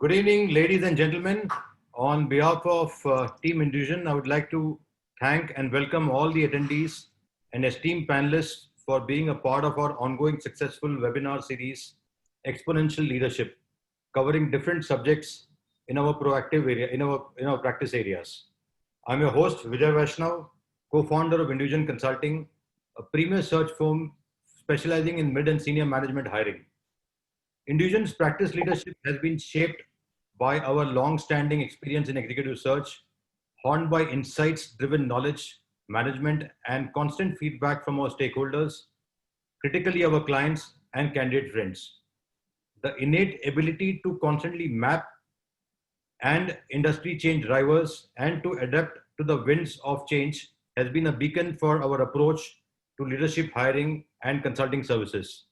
Good evening, ladies and gentlemen. On behalf of Team Indusion, I would like to thank and welcome all the attendees and esteemed panelists for being a part of our ongoing successful webinar series, Exponential Leadership, covering different subjects in our proactive area, in our practice areas. I'm your host, Vijay Vaishnav, co-founder of Indusion Consulting, a premier search firm specializing in mid and senior management hiring. Indusion's practice leadership has been shaped by our long-standing experience in executive search, honed by insights-driven knowledge management and constant feedback from our stakeholders, critically our clients and candidate friends. The innate ability to constantly map and industry change drivers and to adapt to the winds of change has been a beacon for our approach to leadership hiring and consulting services.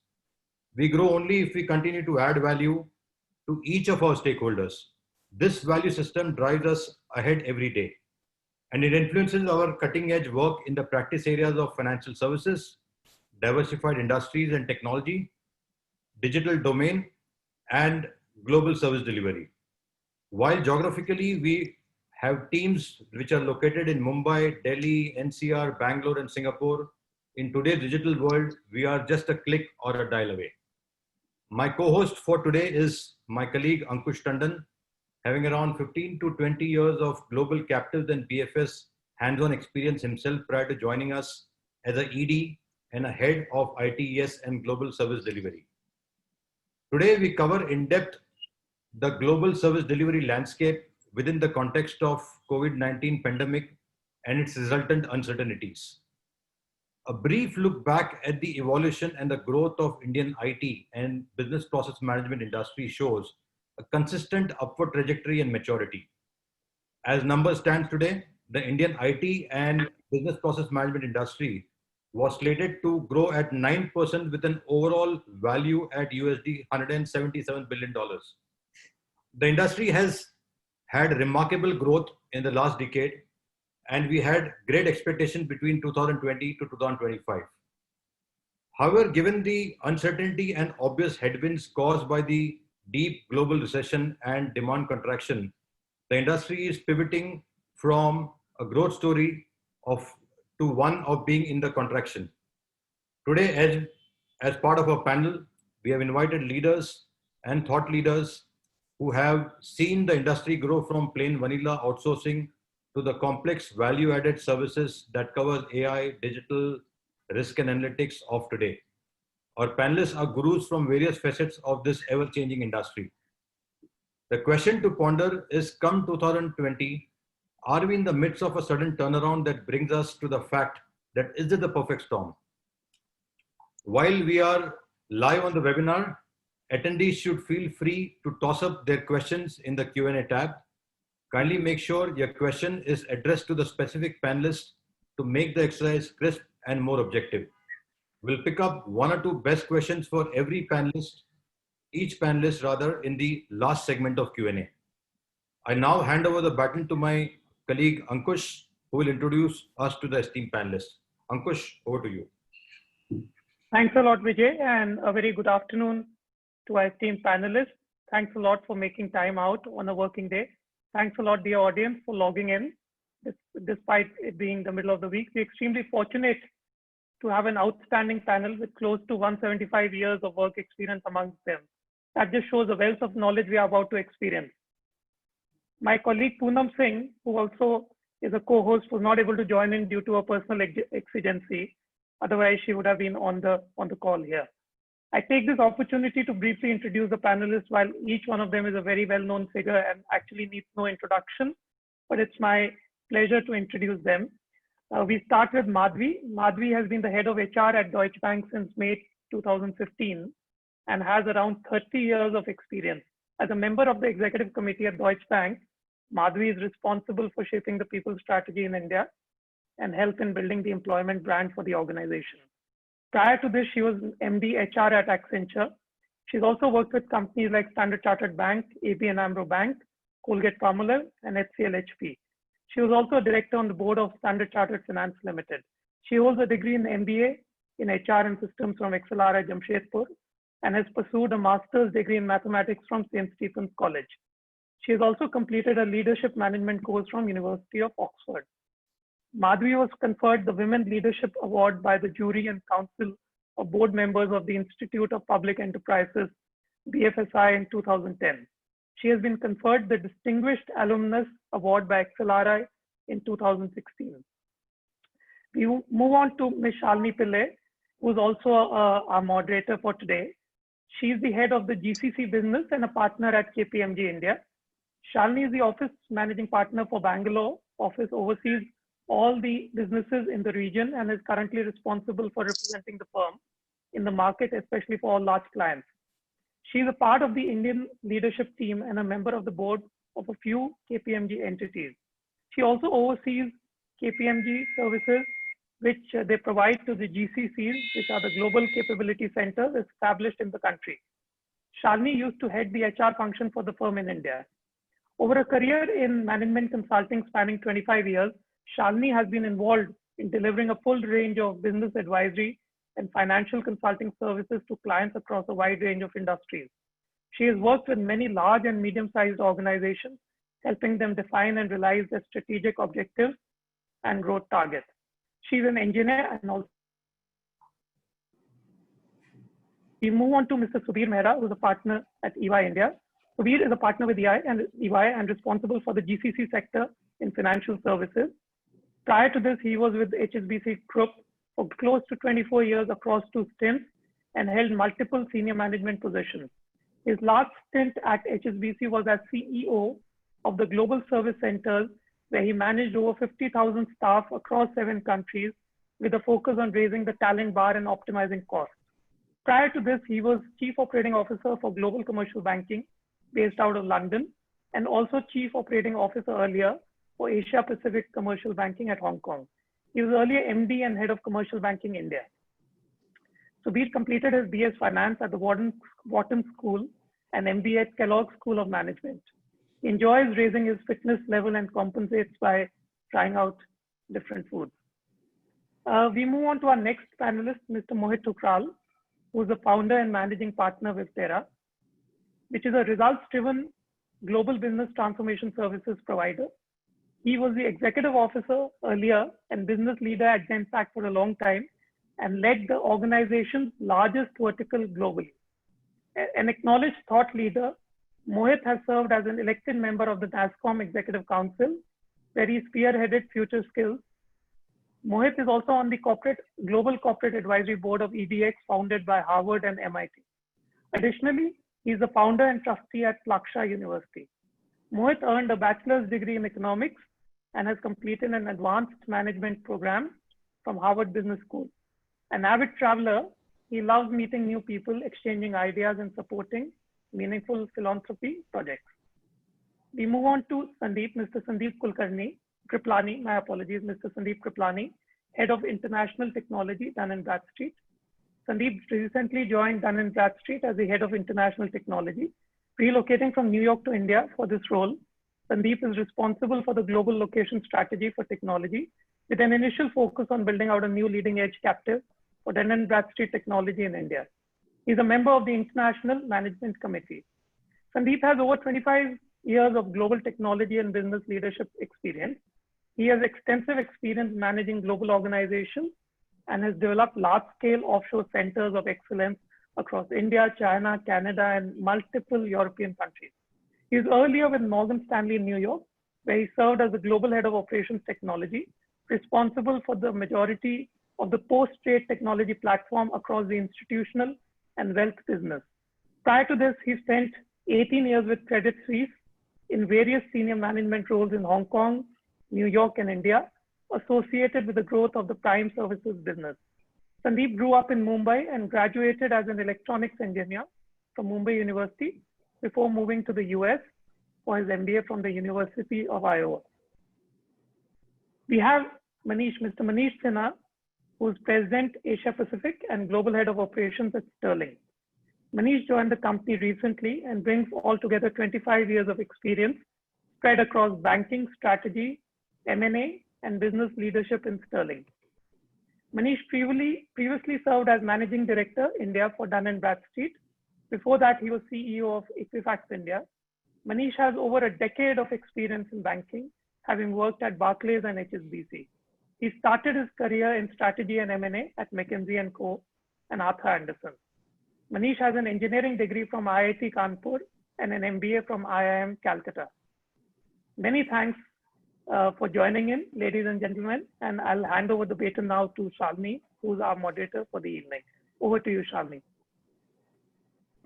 We grow only if we continue to add value to each of our stakeholders. This value system drives us ahead every day, and it influences our cutting edge work in the practice areas of financial services, diversified industries and technology, digital domain, and global service delivery. While geographically we have teams which are located in Mumbai, Delhi, NCR, Bangalore, and Singapore, in today's digital world, we are just a click or a dial away. My co-host for today is my colleague Ankush Tandon, having around 15 to 20 years of global captives and BFS hands-on experience himself prior to joining us as a ED and a head of ITES and global service delivery. Today we cover in depth the global service delivery landscape within the context of COVID-19 pandemic and its resultant uncertainties. A brief look back at the evolution and the growth of Indian IT and business process management industry shows a consistent upward trajectory and maturity. As numbers stand today, the Indian IT and business process management industry was slated to grow at 9% with an overall value at USD $177 billion. The industry has had remarkable growth in the last decade, and we had great expectations between 2020 to 2025. However, given the uncertainty and obvious headwinds caused by the deep global recession and demand contraction, the industry is pivoting from a growth story to one of being in the contraction. Today, as part of our panel, we have invited leaders and thought leaders who have seen the industry grow from plain vanilla outsourcing to the complex value-added services that covers AI, digital, risk and analytics of today. Our panelists are gurus from various facets of this ever-changing industry. The question to ponder is, come 2020, are we in the midst of a sudden turnaround that brings us to the fact that is it the perfect storm? While we are live on the webinar, attendees should feel free to toss up their questions in the Q&A tab. Kindly make sure your question is addressed to the specific panelist to make the exercise crisp and more objective. We'll pick up one or two best questions for each panelist rather, in the last segment of Q&A. I now hand over the baton to my colleague Ankush, who will introduce us to the esteemed panelists. Ankush, over to you. Thanks a lot, Vijay, and a very good afternoon to our esteemed panelists. Thanks a lot for making time out on a working day. Thanks a lot, dear audience, for logging in. Despite it being the middle of the week, we're extremely fortunate to have an outstanding panel with close to 175 years of work experience amongst them. That just shows the wealth of knowledge we are about to experience. My colleague Poonam Singh, who also is a co-host, was not able to join in due to a personal exigency. Otherwise, she would have been on the call here. I take this opportunity to briefly introduce the panelists, while each one of them is a very well-known figure and actually needs no introduction, but it's my pleasure to introduce them. We start with Madhvi. Madhvi has been the head of HR at Deutsche Bank since May 2015 and has around 30 years of experience. As a member of the executive committee at Deutsche Bank, Madhvi is responsible for shaping the people strategy in India and help in building the employment brand for the organization. Prior to this, she was MD HR at Accenture. She's also worked with companies like Standard Chartered Bank, ABN AMRO Bank, Colgate-Palmolive, and HCL HP. She was also a director on the board of Standard Chartered Finance Limited. She holds a degree in MBA in HR and systems from XLR at Jamshedpur and has pursued a master's degree in mathematics from St. Stephen's College. She has also completed a leadership management course from University of Oxford. Madhvi was conferred the Women Leadership Award by the Jury and Council of Board Members of the Institute of Public Enterprises, BFSI, in 2010. She has been conferred the Distinguished Alumnus Award by XLRI in 2016. We move on to Ms. Shalini Pillai, who is also our moderator for today. She is the head of the GCC business and a partner at KPMG India. Shalini is the office managing partner for Bangalore office, oversees all the businesses in the region and is currently responsible for representing the firm in the market, especially for all large clients. She is a part of the Indian leadership team and a member of the board of a few KPMG entities. She also oversees KPMG services, which they provide to the GCCs, which are the global capability centers established in the country. Shalini used to head the HR function for the firm in India. Over a career in management consulting spanning 25 years, Shalini has been involved in delivering a full range of business advisory and financial consulting services to clients across a wide range of industries. She has worked with many large and medium-sized organizations, helping them define and realize their strategic objectives and growth targets. She's an engineer and also. We move on to Mr. Subir Mehra, who's a partner at EY India. Subir is a partner with EY and responsible for the GCC sector in financial services. Prior to this, he was with HSBC Group for close to 24 years across 2 stints and held multiple senior management positions. His last stint at HSBC was as CEO of the Global Service Centers, where he managed over 50,000 staff across 7 countries with a focus on raising the talent bar and optimizing costs. Prior to this, he was Chief Operating Officer for Global Commercial Banking based out of London and also Chief Operating Officer earlier for Asia Pacific Commercial Banking at Hong Kong. He was earlier MD and Head of Commercial Banking India. Subir completed his BS Finance at the Wharton School and MBA at Kellogg School of Management. He enjoys raising his fitness level and compensates by trying out different foods. We move on to our next panelist, Mr. Mohit Thukral, who is the founder and managing partner with Terra, which is a results-driven global business transformation services provider. He was the executive officer earlier and business leader at Genpact for a long time and led the organization's largest vertical globally. An acknowledged thought leader, Mohit has served as an elected member of the NASSCOM Executive Council, where he spearheaded Future Skills. Mohit is also on the Global Corporate Advisory Board of EDX, founded by Harvard and MIT. Additionally, he is the founder and trustee at Laksha University. Mohit earned a bachelor's degree in economics and has completed an advanced management program from Harvard Business School. An avid traveler, he loves meeting new people, exchanging ideas, and supporting meaningful philanthropy projects. We move on to Sandeep, Mr. Sandeep Kriplani, my apologies, Mr. Sandeep Kriplani, Head of International Technology, Dun & Bradstreet. Sandeep recently joined Dun & Bradstreet as the Head of International Technology. Relocating from New York to India for this role, Sandeep is responsible for the global location strategy for technology, with an initial focus on building out a new leading edge captive for Dun & Bradstreet technology in India. He's a member of the International Management Committee. Sandeep has over 25 years of global technology and business leadership experience. He has extensive experience managing global organizations and has developed large-scale offshore centers of excellence across India, China, Canada, and multiple European countries. He was earlier with Morgan Stanley in New York, where he served as the Global Head of Operations Technology, responsible for the majority of the post-trade technology platform across the institutional and wealth business. Prior to this, he spent 18 years with Credit Suisse in various senior management roles in Hong Kong, New York, and India, associated with the growth of the prime services business. Sandeep grew up in Mumbai and graduated as an electronics engineer from Mumbai University before moving to the US for his MBA from the University of Iowa. We have Mr. Manish Sinha, who is President Asia Pacific and Global Head of Operations at Sterling. Manish joined the company recently and brings altogether 25 years of experience spread across banking, strategy, M&A, and business leadership in Sterling. Manish previously served as Managing Director, India for Dun & Bradstreet. Before that, he was CEO of Equifax India. Manish has over a decade of experience in banking, having worked at Barclays and HSBC. He started his career in strategy and M&A at McKinsey & Co. and Arthur Andersen. Manish has an engineering degree from IIT Kanpur and an MBA from IIM Calcutta. Many thanks for joining in, ladies and gentlemen, and I'll hand over the baton now to Shalini, who's our moderator for the evening. Over to you, Shalini.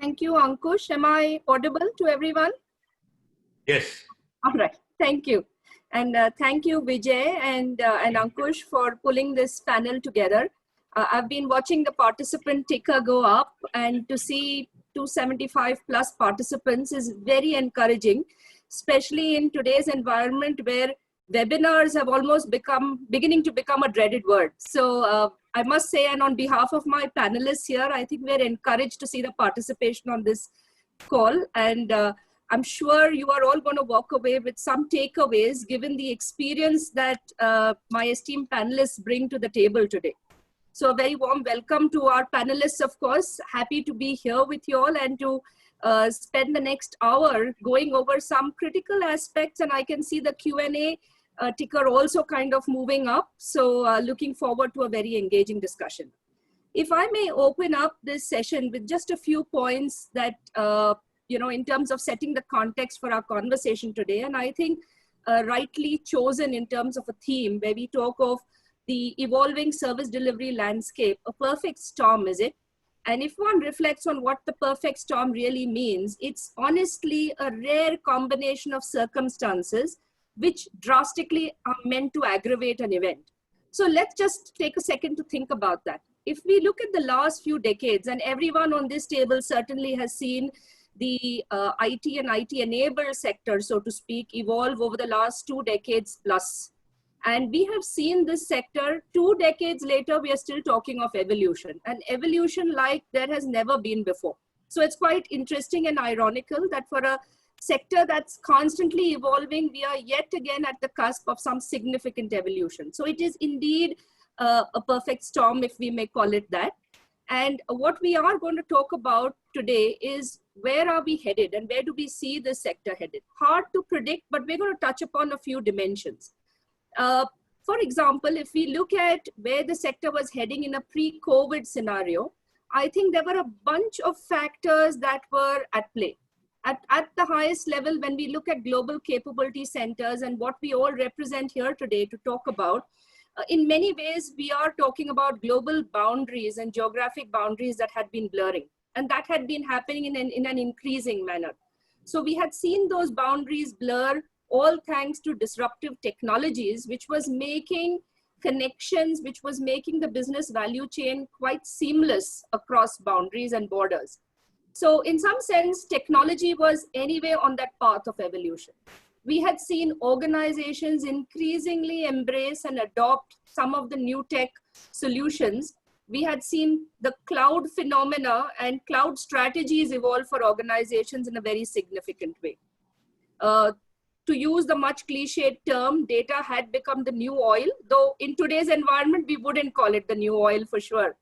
Thank you, Ankush. Am I audible to everyone? Yes. All right. Thank you. And thank you, Vijay and Ankush, for pulling this panel together. I've been watching the participant ticker go up, and to see 275 plus participants is very encouraging, especially in today's environment where webinars have almost beginning to become a dreaded word. So I must say, and on behalf of my panelists here, I think we're encouraged to see the participation on this call. And I'm sure you are all going to walk away with some takeaways given the experience that my esteemed panelists bring to the table today. So a very warm welcome to our panelists, of course. Happy to be here with you all and to spend the next hour going over some critical aspects. And I can see the Q&A ticker also kind of moving up. So looking forward to a very engaging discussion. If I may open up this session with just a few points that, in terms of setting the context for our conversation today. And I think rightly chosen in terms of a theme where we talk of the evolving service delivery landscape, a perfect storm, is it? And if one reflects on what the perfect storm really means, it's honestly a rare combination of circumstances which drastically are meant to aggravate an event. So let's just take a second to think about that. If we look at the last few decades, and everyone on this table certainly has seen the IT and IT-enabled sector, so to speak, evolve over the last 2 decades plus. And we have seen this sector 2 decades later, we are still talking of evolution, and evolution like there has never been before. So it's quite interesting and ironical that for a sector that's constantly evolving, we are yet again at the cusp of some significant evolution. So it is indeed a perfect storm, if we may call it that. And what we are going to talk about today is where are we headed and where do we see this sector headed? Hard to predict, but we're going to touch upon a few dimensions. For example, if we look at where the sector was heading in a pre-COVID scenario, I think there were a bunch of factors that were at play. At the highest level, when we look at global capability centers and what we all represent here today to talk about, in many ways, we are talking about global boundaries and geographic boundaries that had been blurring. And that had been happening in an increasing manner. So we had seen those boundaries blur, all thanks to disruptive technologies, which was making connections, which was making the business value chain quite seamless across boundaries and borders. So in some sense, technology was anyway on that path of evolution. We had seen organizations increasingly embrace and adopt some of the new tech solutions. We had seen the cloud phenomena and cloud strategies evolve for organizations in a very significant way. To use the much cliched term, data had become the new oil, though in today's environment, we wouldn't call it the new oil for sure.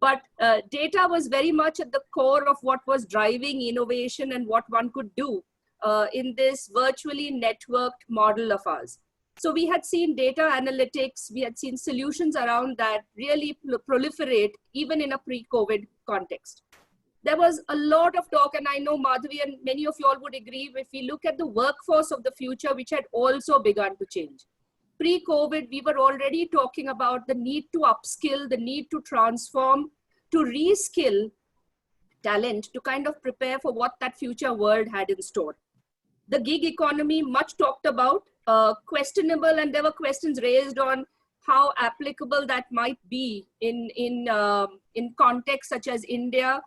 But data was very much at the core of what was driving innovation and what one could do in this virtually networked model of ours. So we had seen data analytics, we had seen solutions around that really proliferate even in a pre-COVID context. There was a lot of talk, and I know Madhavi and many of you all would agree, if we look at the workforce of the future, which had also begun to change. Pre-COVID, we were already talking about the need to upskill, the need to transform, to reskill talent, to kind of prepare for what that future world had in store. The gig economy, much talked about, questionable, and there were questions raised on how applicable that might be in contexts such as India,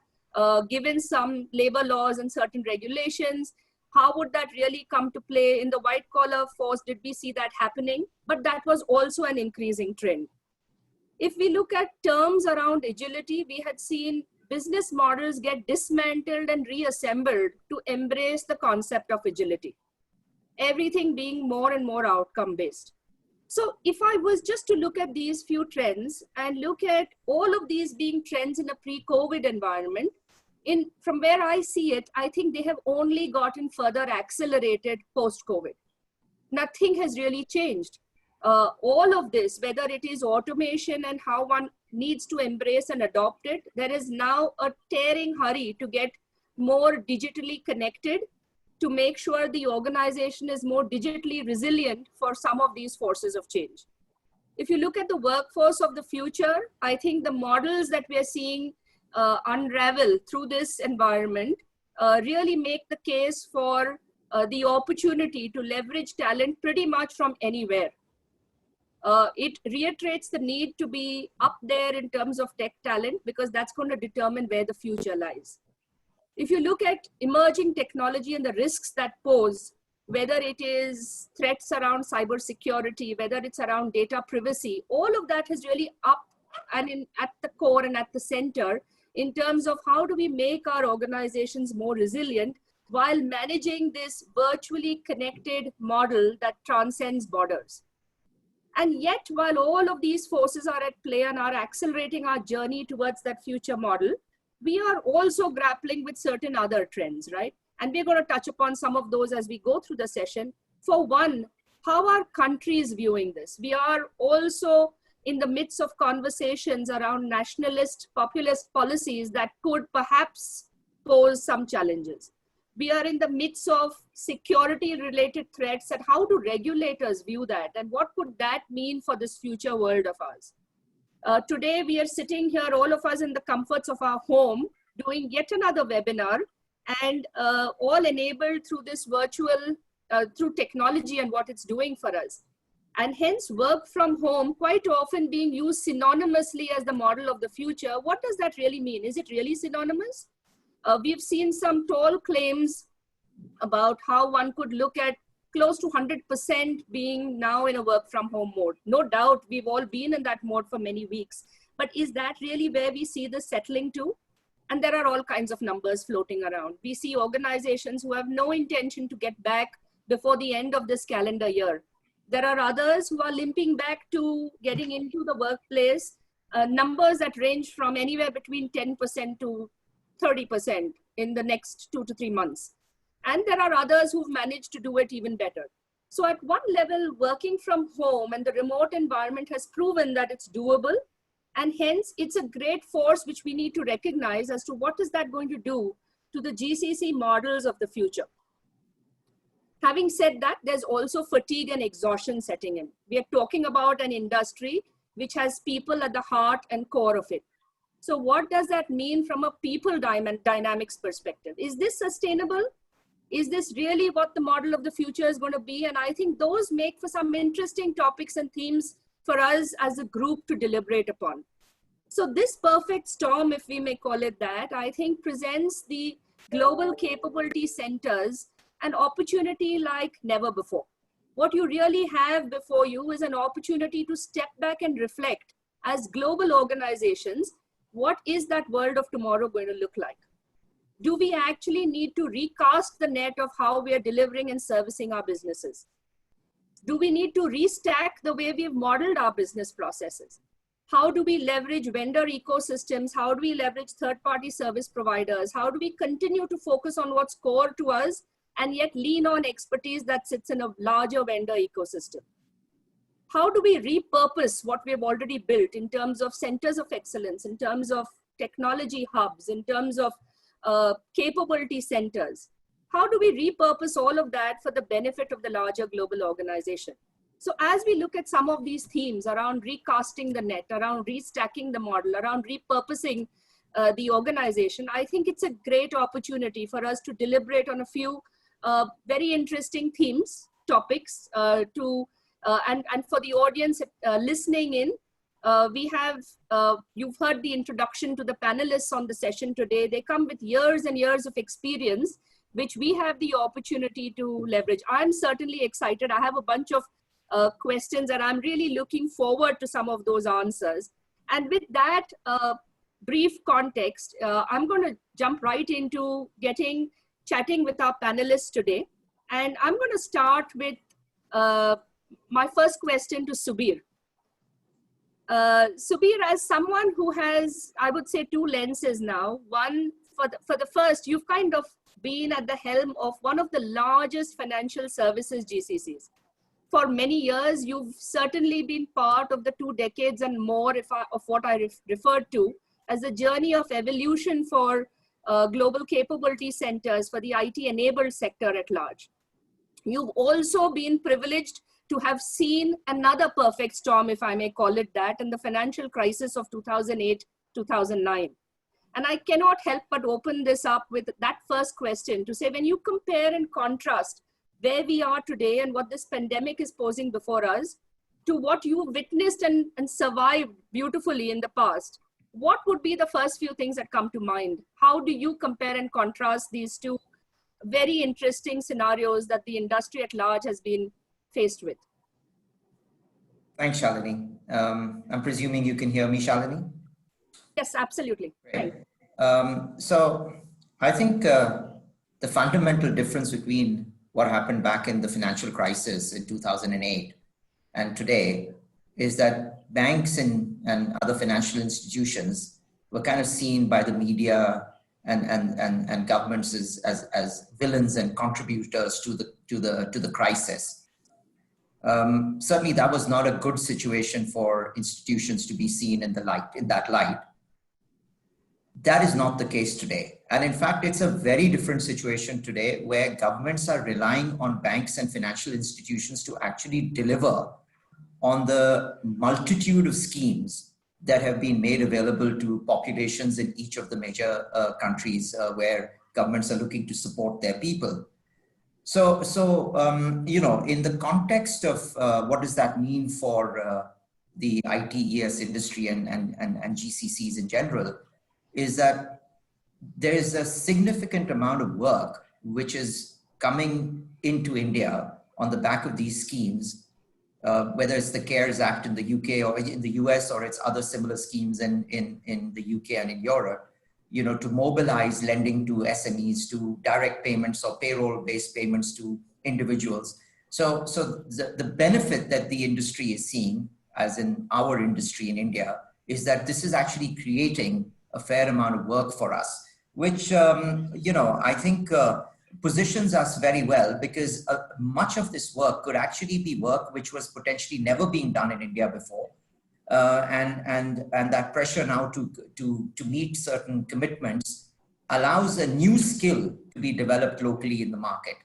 given some labor laws and certain regulations. How would that really come to play in the white collar force? Did we see that happening? But that was also an increasing trend. If we look at terms around agility, we had seen business models get dismantled and reassembled to embrace the concept of agility. Everything being more and more outcome based. So if I was just to look at these few trends and look at all of these being trends in a pre-COVID environment, from where I see it, I think they have only gotten further accelerated post-COVID. Nothing has really changed. All of this, whether it is automation and how one needs to embrace and adopt it, there is now a tearing hurry to get more digitally connected, to make sure the organization is more digitally resilient for some of these forces of change. If you look at the workforce of the future, I think the models that we are seeing unravel through this environment really make the case for the opportunity to leverage talent pretty much from anywhere. It reiterates the need to be up there in terms of tech talent, because that's going to determine where the future lies. If you look at emerging technology and the risks that pose, whether it is threats around cybersecurity, whether it's around data privacy, all of that is really up and at the core and at the center in terms of how do we make our organizations more resilient while managing this virtually connected model that transcends borders. And yet, while all of these forces are at play and are accelerating our journey towards that future model, we are also grappling with certain other trends, right? And we're going to touch upon some of those as we go through the session. For one, how are countries viewing this? We are also in the midst of conversations around nationalist, populist policies that could perhaps pose some challenges. We are in the midst of security-related threats, and how do regulators view that? And what could that mean for this future world of ours? Today, we are sitting here, all of us in the comforts of our home, doing yet another webinar, and all enabled through this virtual, through technology and what it's doing for us. And hence, work from home quite often being used synonymously as the model of the future. What does that really mean? Is it really synonymous? We've seen some tall claims about how one could look at close to 100% being now in a work from home mode. No doubt we've all been in that mode for many weeks, but is that really where we see this settling to? And there are all kinds of numbers floating around. We see organizations who have no intention to get back before the end of this calendar year. There are others who are limping back to getting into the workplace, numbers that range from anywhere between 10% to 30% in the next 2 to 3 months. And there are others who've managed to do it even better. So at one level, working from home and the remote environment has proven that it's doable. And hence, it's a great force which we need to recognize as to what is that going to do to the GCC models of the future. Having said that, there's also fatigue and exhaustion setting in. We are talking about an industry which has people at the heart and core of it. So what does that mean from a people dynamics perspective? Is this sustainable? Is this really what the model of the future is going to be? And I think those make for some interesting topics and themes for us as a group to deliberate upon. So this perfect storm, if we may call it that, I think presents the global capability centers an opportunity like never before. What you really have before you is an opportunity to step back and reflect as global organizations, what is that world of tomorrow going to look like? Do we actually need to recast the net of how we are delivering and servicing our businesses? Do we need to restack the way we've modeled our business processes? How do we leverage vendor ecosystems? How do we leverage third-party service providers? How do we continue to focus on what's core to us and yet lean on expertise that sits in a larger vendor ecosystem? How do we repurpose what we have already built in terms of centers of excellence, in terms of technology hubs, in terms of capability centers? How do we repurpose all of that for the benefit of the larger global organization? So as we look at some of these themes around recasting the net, around restacking the model, around repurposing the organization, I think it's a great opportunity for us to deliberate on a few very interesting themes, topics, and for the audience listening in. We have, you've heard the introduction to the panelists on the session today. They come with years and years of experience, which we have the opportunity to leverage. I'm certainly excited. I have a bunch of questions and I'm really looking forward to some of those answers. And with that brief context, I'm going to jump right into chatting with our panelists today. And I'm going to start with my first question to Subir. Subir, as someone who has, I would say, two lenses now, one for the first, you've kind of been at the helm of one of the largest financial services GCCs. For many years, you've certainly been part of the 2 decades and more of what I referred to as the journey of evolution for global capability centers for the IT-enabled sector at large. You've also been privileged to have seen another perfect storm, if I may call it that, in the financial crisis of 2008-2009. And I cannot help but open this up with that first question to say, when you compare and contrast where we are today and what this pandemic is posing before us to what you witnessed and survived beautifully in the past, what would be the first few things that come to mind? How do you compare and contrast these two very interesting scenarios that the industry at large has been faced with? Thanks, Shalini. I'm presuming you can hear me, Shalini? Yes, absolutely. Great. So I think the fundamental difference between what happened back in the financial crisis in 2008 and today is that banks and other financial institutions were kind of seen by the media and governments as villains and contributors to the crisis. Certainly, that was not a good situation for institutions to be seen in that light. That is not the case today. And in fact, it's a very different situation today where governments are relying on banks and financial institutions to actually deliver on the multitude of schemes that have been made available to populations in each of the major countries where governments are looking to support their people. So in the context of what does that mean for the ITES industry and GCCs in general, is that there is a significant amount of work which is coming into India on the back of these schemes, whether it's the CARES Act in the UK or in the US, or it's other similar schemes in the UK and in Europe, to mobilize lending to SMEs, to direct payments or payroll-based payments to individuals. So the benefit that the industry is seeing, as in our industry in India, is that this is actually creating a fair amount of work for us, which, I think positions us very well, because much of this work could actually be work which was potentially never being done in India before. And that pressure now to meet certain commitments allows a new skill to be developed locally in the market.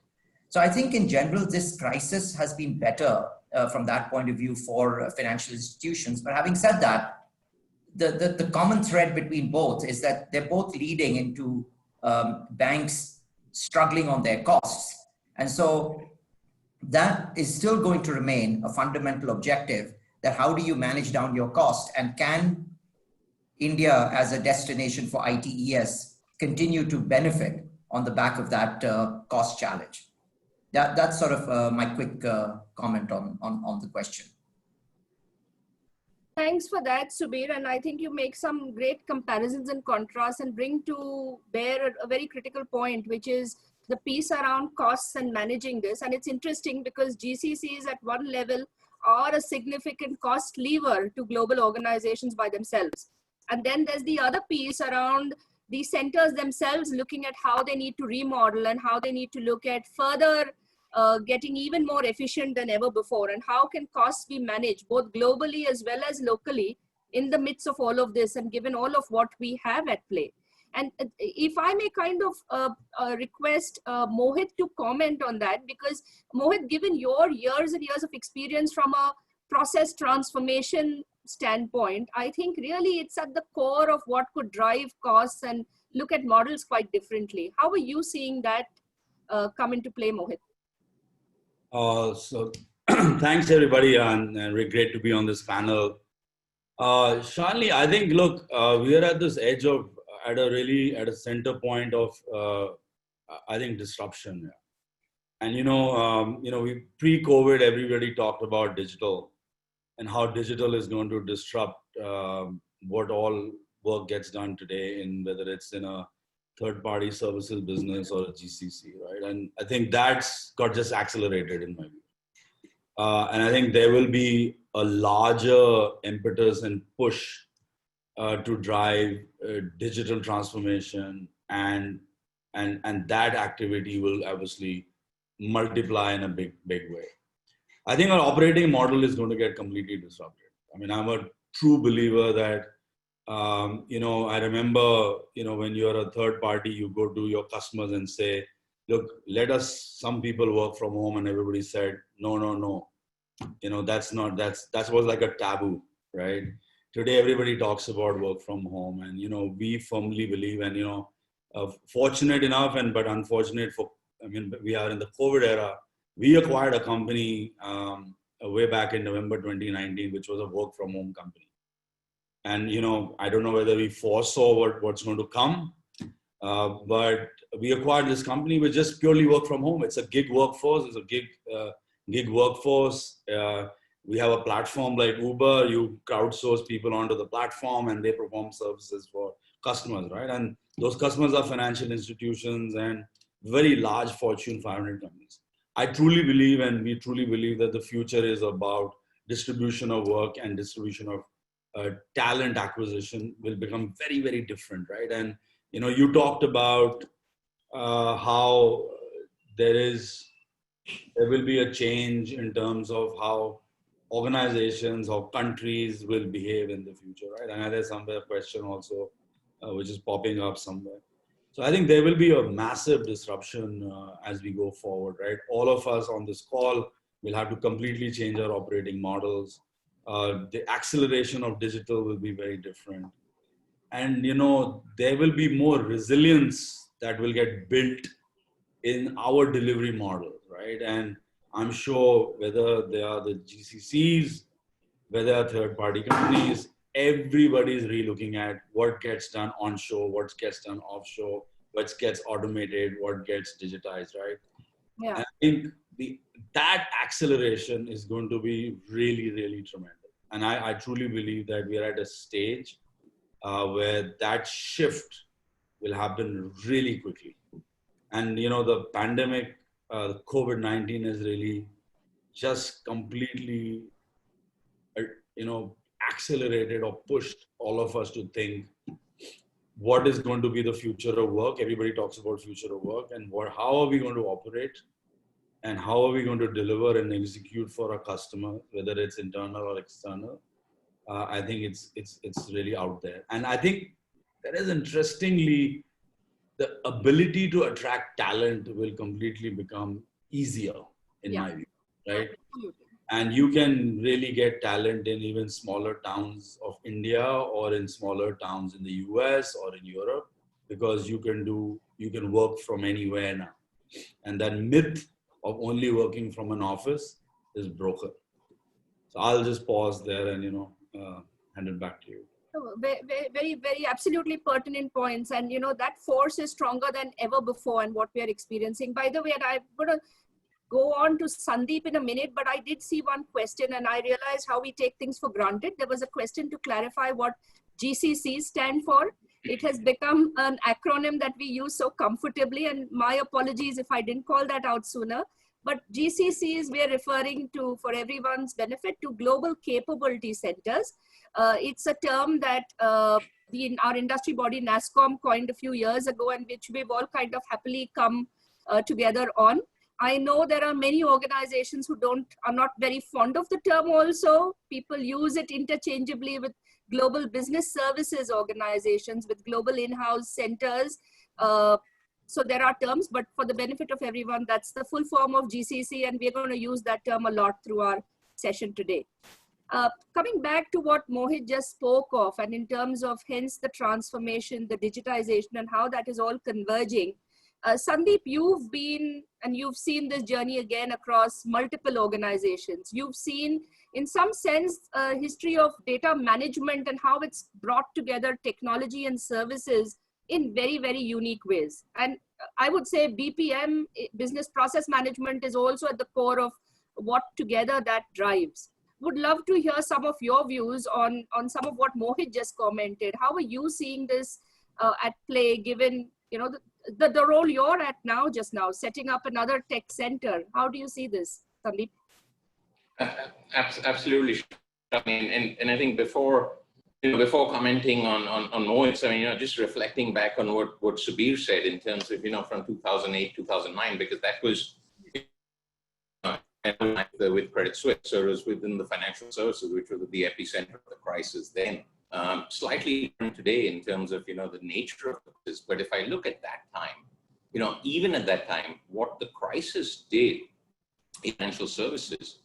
So I think in general, this crisis has been better from that point of view for financial institutions. But having said that, the common thread between both is that they're both leading into banks struggling on their costs. And so that is still going to remain a fundamental objective, that how do you manage down your cost, and can India as a destination for ITES continue to benefit on the back of that cost challenge? That's sort of my quick comment on the question. Thanks for that, Subir. And I think you make some great comparisons and contrasts and bring to bear a very critical point, which is the piece around costs and managing this. And it's interesting because GCCs at one level are a significant cost lever to global organizations by themselves. And then there's the other piece around the centers themselves looking at how they need to remodel and how they need to look at further getting even more efficient than ever before, and how can costs be managed both globally as well as locally in the midst of all of this, and given all of what we have at play. And if I may kind of request Mohit to comment on that, because Mohit, given your years and years of experience from a process transformation standpoint, I think really it's at the core of what could drive costs and look at models quite differently. How are you seeing that come into play, Mohit? So thanks everybody, and really great to be on this panel. Shalini, I think, look, we are at this edge of, at a center point of, I think, disruption. And, we pre-COVID, everybody talked about digital and how digital is going to disrupt what all work gets done today, in whether it's in a third-party services business or a GCC, right? And I think that's got just accelerated in my view. And I think there will be a larger impetus and push to drive digital transformation, and that activity will obviously multiply in a big way. I think our operating model is going to get completely disrupted. I mean, I'm a true believer that, I remember, when you're a third party, you go to your customers and say, look, let us, some people work from home, and everybody said, no. That was like a taboo, right? Today, everybody talks about work from home, and, we firmly believe, and, fortunate enough, but unfortunate we are in the COVID era. We acquired a company way back in November 2019, which was a work from home company. And, I don't know whether we foresaw what's going to come, but we acquired this company with just purely work from home. It's a gig workforce. It's a gig workforce. We have a platform like Uber. You crowdsource people onto the platform and they perform services for customers, right? And those customers are financial institutions and very large Fortune 500 companies. I truly believe, and we truly believe, that the future is about distribution of work and distribution of talent acquisition will become very, very different, right? And, you talked about how there will be a change in terms of how organizations or countries will behave in the future, right? And there's somewhere a question also, which is popping up somewhere. So I think there will be a massive disruption as we go forward, right? All of us on this call will have to completely change our operating models. The acceleration of digital will be very different. And, there will be more resilience that will get built in our delivery model, right? And I'm sure whether they are the GCCs, whether third-party companies, everybody is re-looking at what gets done onshore, what gets done offshore, what gets automated, what gets digitized, right? Yeah. And I think that acceleration is going to be really, really tremendous. And I truly believe that we are at a stage where that shift will happen really quickly. And, the pandemic, COVID-19 has really just completely, accelerated or pushed all of us to think, what is going to be the future of work? Everybody talks about future of work, and how are we going to operate, and how are we going to deliver and execute for a customer, whether it's internal or external. I think it's really out there. And I think that is, interestingly, the ability to attract talent will completely become easier, in my view, right? Absolutely. And you can really get talent in even smaller towns of India or in smaller towns in the US or in Europe, because you can work from anywhere now. And that myth of only working from an office is broken. So I'll just pause there and, hand it back to you. Very, very absolutely pertinent points. And, that force is stronger than ever before, and what we are experiencing. By the way, and I'm going to go on to Sandeep in a minute, but I did see one question and I realized how we take things for granted. There was a question to clarify what GCCs stand for. It has become an acronym that we use so comfortably, and my apologies if I didn't call that out sooner. But GCCs, we are referring to, for everyone's benefit, to Global Capability Centers. It's a term that our industry body NASSCOM coined a few years ago, and which we've all kind of happily come together on. I know there are many organizations who are not very fond of the term also. People use it interchangeably with global business services organizations, with global in-house centers. So there are terms, but for the benefit of everyone, that's the full form of GCC, and we're going to use that term a lot through our session today. Coming back to what Mohit just spoke of, and in terms of hence the transformation, the digitization, and how that is all converging. Sandeep, you've been and you've seen this journey again across multiple organizations. You've seen, in some sense, a history of data management and how it's brought together technology and services in very, very unique ways. And I would say BPM, business process management, is also at the core of what together that drives. Would love to hear some of your views on some of what Mohit just commented. How are you seeing this at play, given the role you're at now, just now, setting up another tech center? How do you see this, Sandeep? Absolutely. I mean, and I think before before commenting on Mohit's, I mean, just reflecting back on what Subir said in terms of, from 2008, 2009, because that was with Credit Suisse, so it was within the financial services, which was the epicenter of the crisis then. Slightly different today in terms of, the nature of this. But if I look at that time, even at that time, what the crisis did in financial services,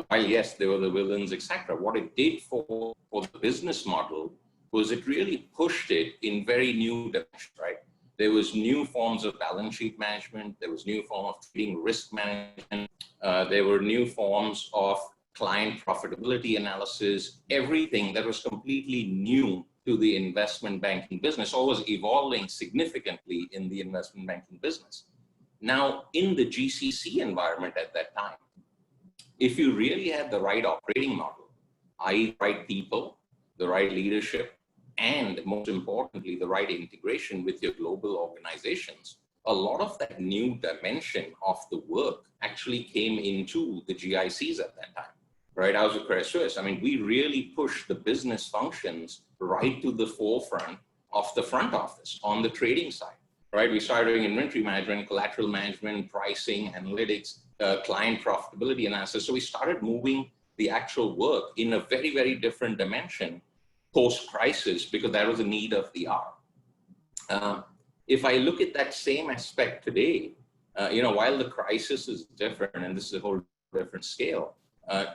while yes, there were the villains, etc., what it did for the business model was it really pushed it in very new directions, right? There was new forms of balance sheet management. There was new form of trading risk management. There were new forms of client profitability analysis. Everything that was completely new to the investment banking business, or was evolving significantly in the investment banking business. Now, in the GCC environment at that time, if you really had the right operating model, i.e. right people, the right leadership, and most importantly, the right integration with your global organizations, a lot of that new dimension of the work actually came into the GICs at that time, right? I was at Credit Suisse. I mean, we really pushed the business functions right to the forefront of the front office on the trading side, right? We started doing inventory management, collateral management, pricing, analytics, client profitability analysis. So we started moving the actual work in a very, very different dimension post-crisis, because that was a need of the hour. If I look at that same aspect today, while the crisis is different, and this is a whole different scale,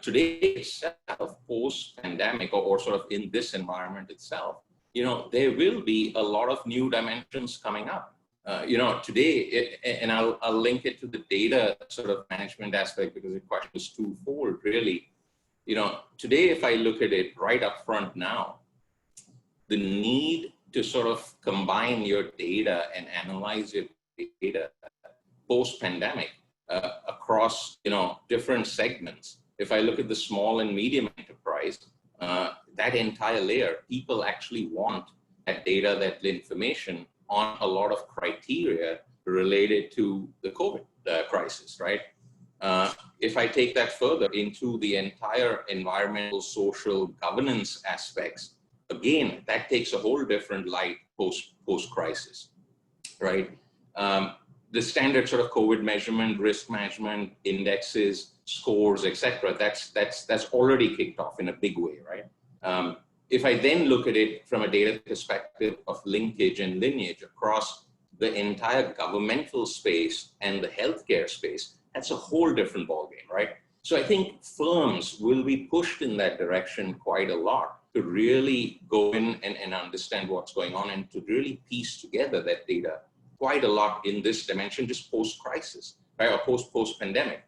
today itself, post-pandemic, or sort of in this environment itself, there will be a lot of new dimensions coming up. Today, and I'll link it to the data sort of management aspect, because the question is twofold, really. Today, if I look at it right up front now, the need to sort of combine your data and analyze your data post-pandemic across, different segments. If I look at the small and medium enterprise, that entire layer, people actually want that data, that information on a lot of criteria related to the COVID crisis, right? If I take that further into the entire environmental, social, governance aspects, again, that takes a whole different light post-crisis, right? The standard sort of COVID measurement, risk management, indexes, scores, etc. That's already kicked off in a big way, right? If I then look at it from a data perspective of linkage and lineage across the entire governmental space and the healthcare space, that's a whole different ballgame, right? So I think firms will be pushed in that direction quite a lot to really go in and understand what's going on, and to really piece together that data quite a lot in this dimension, just post-crisis, right? Or post-pandemic.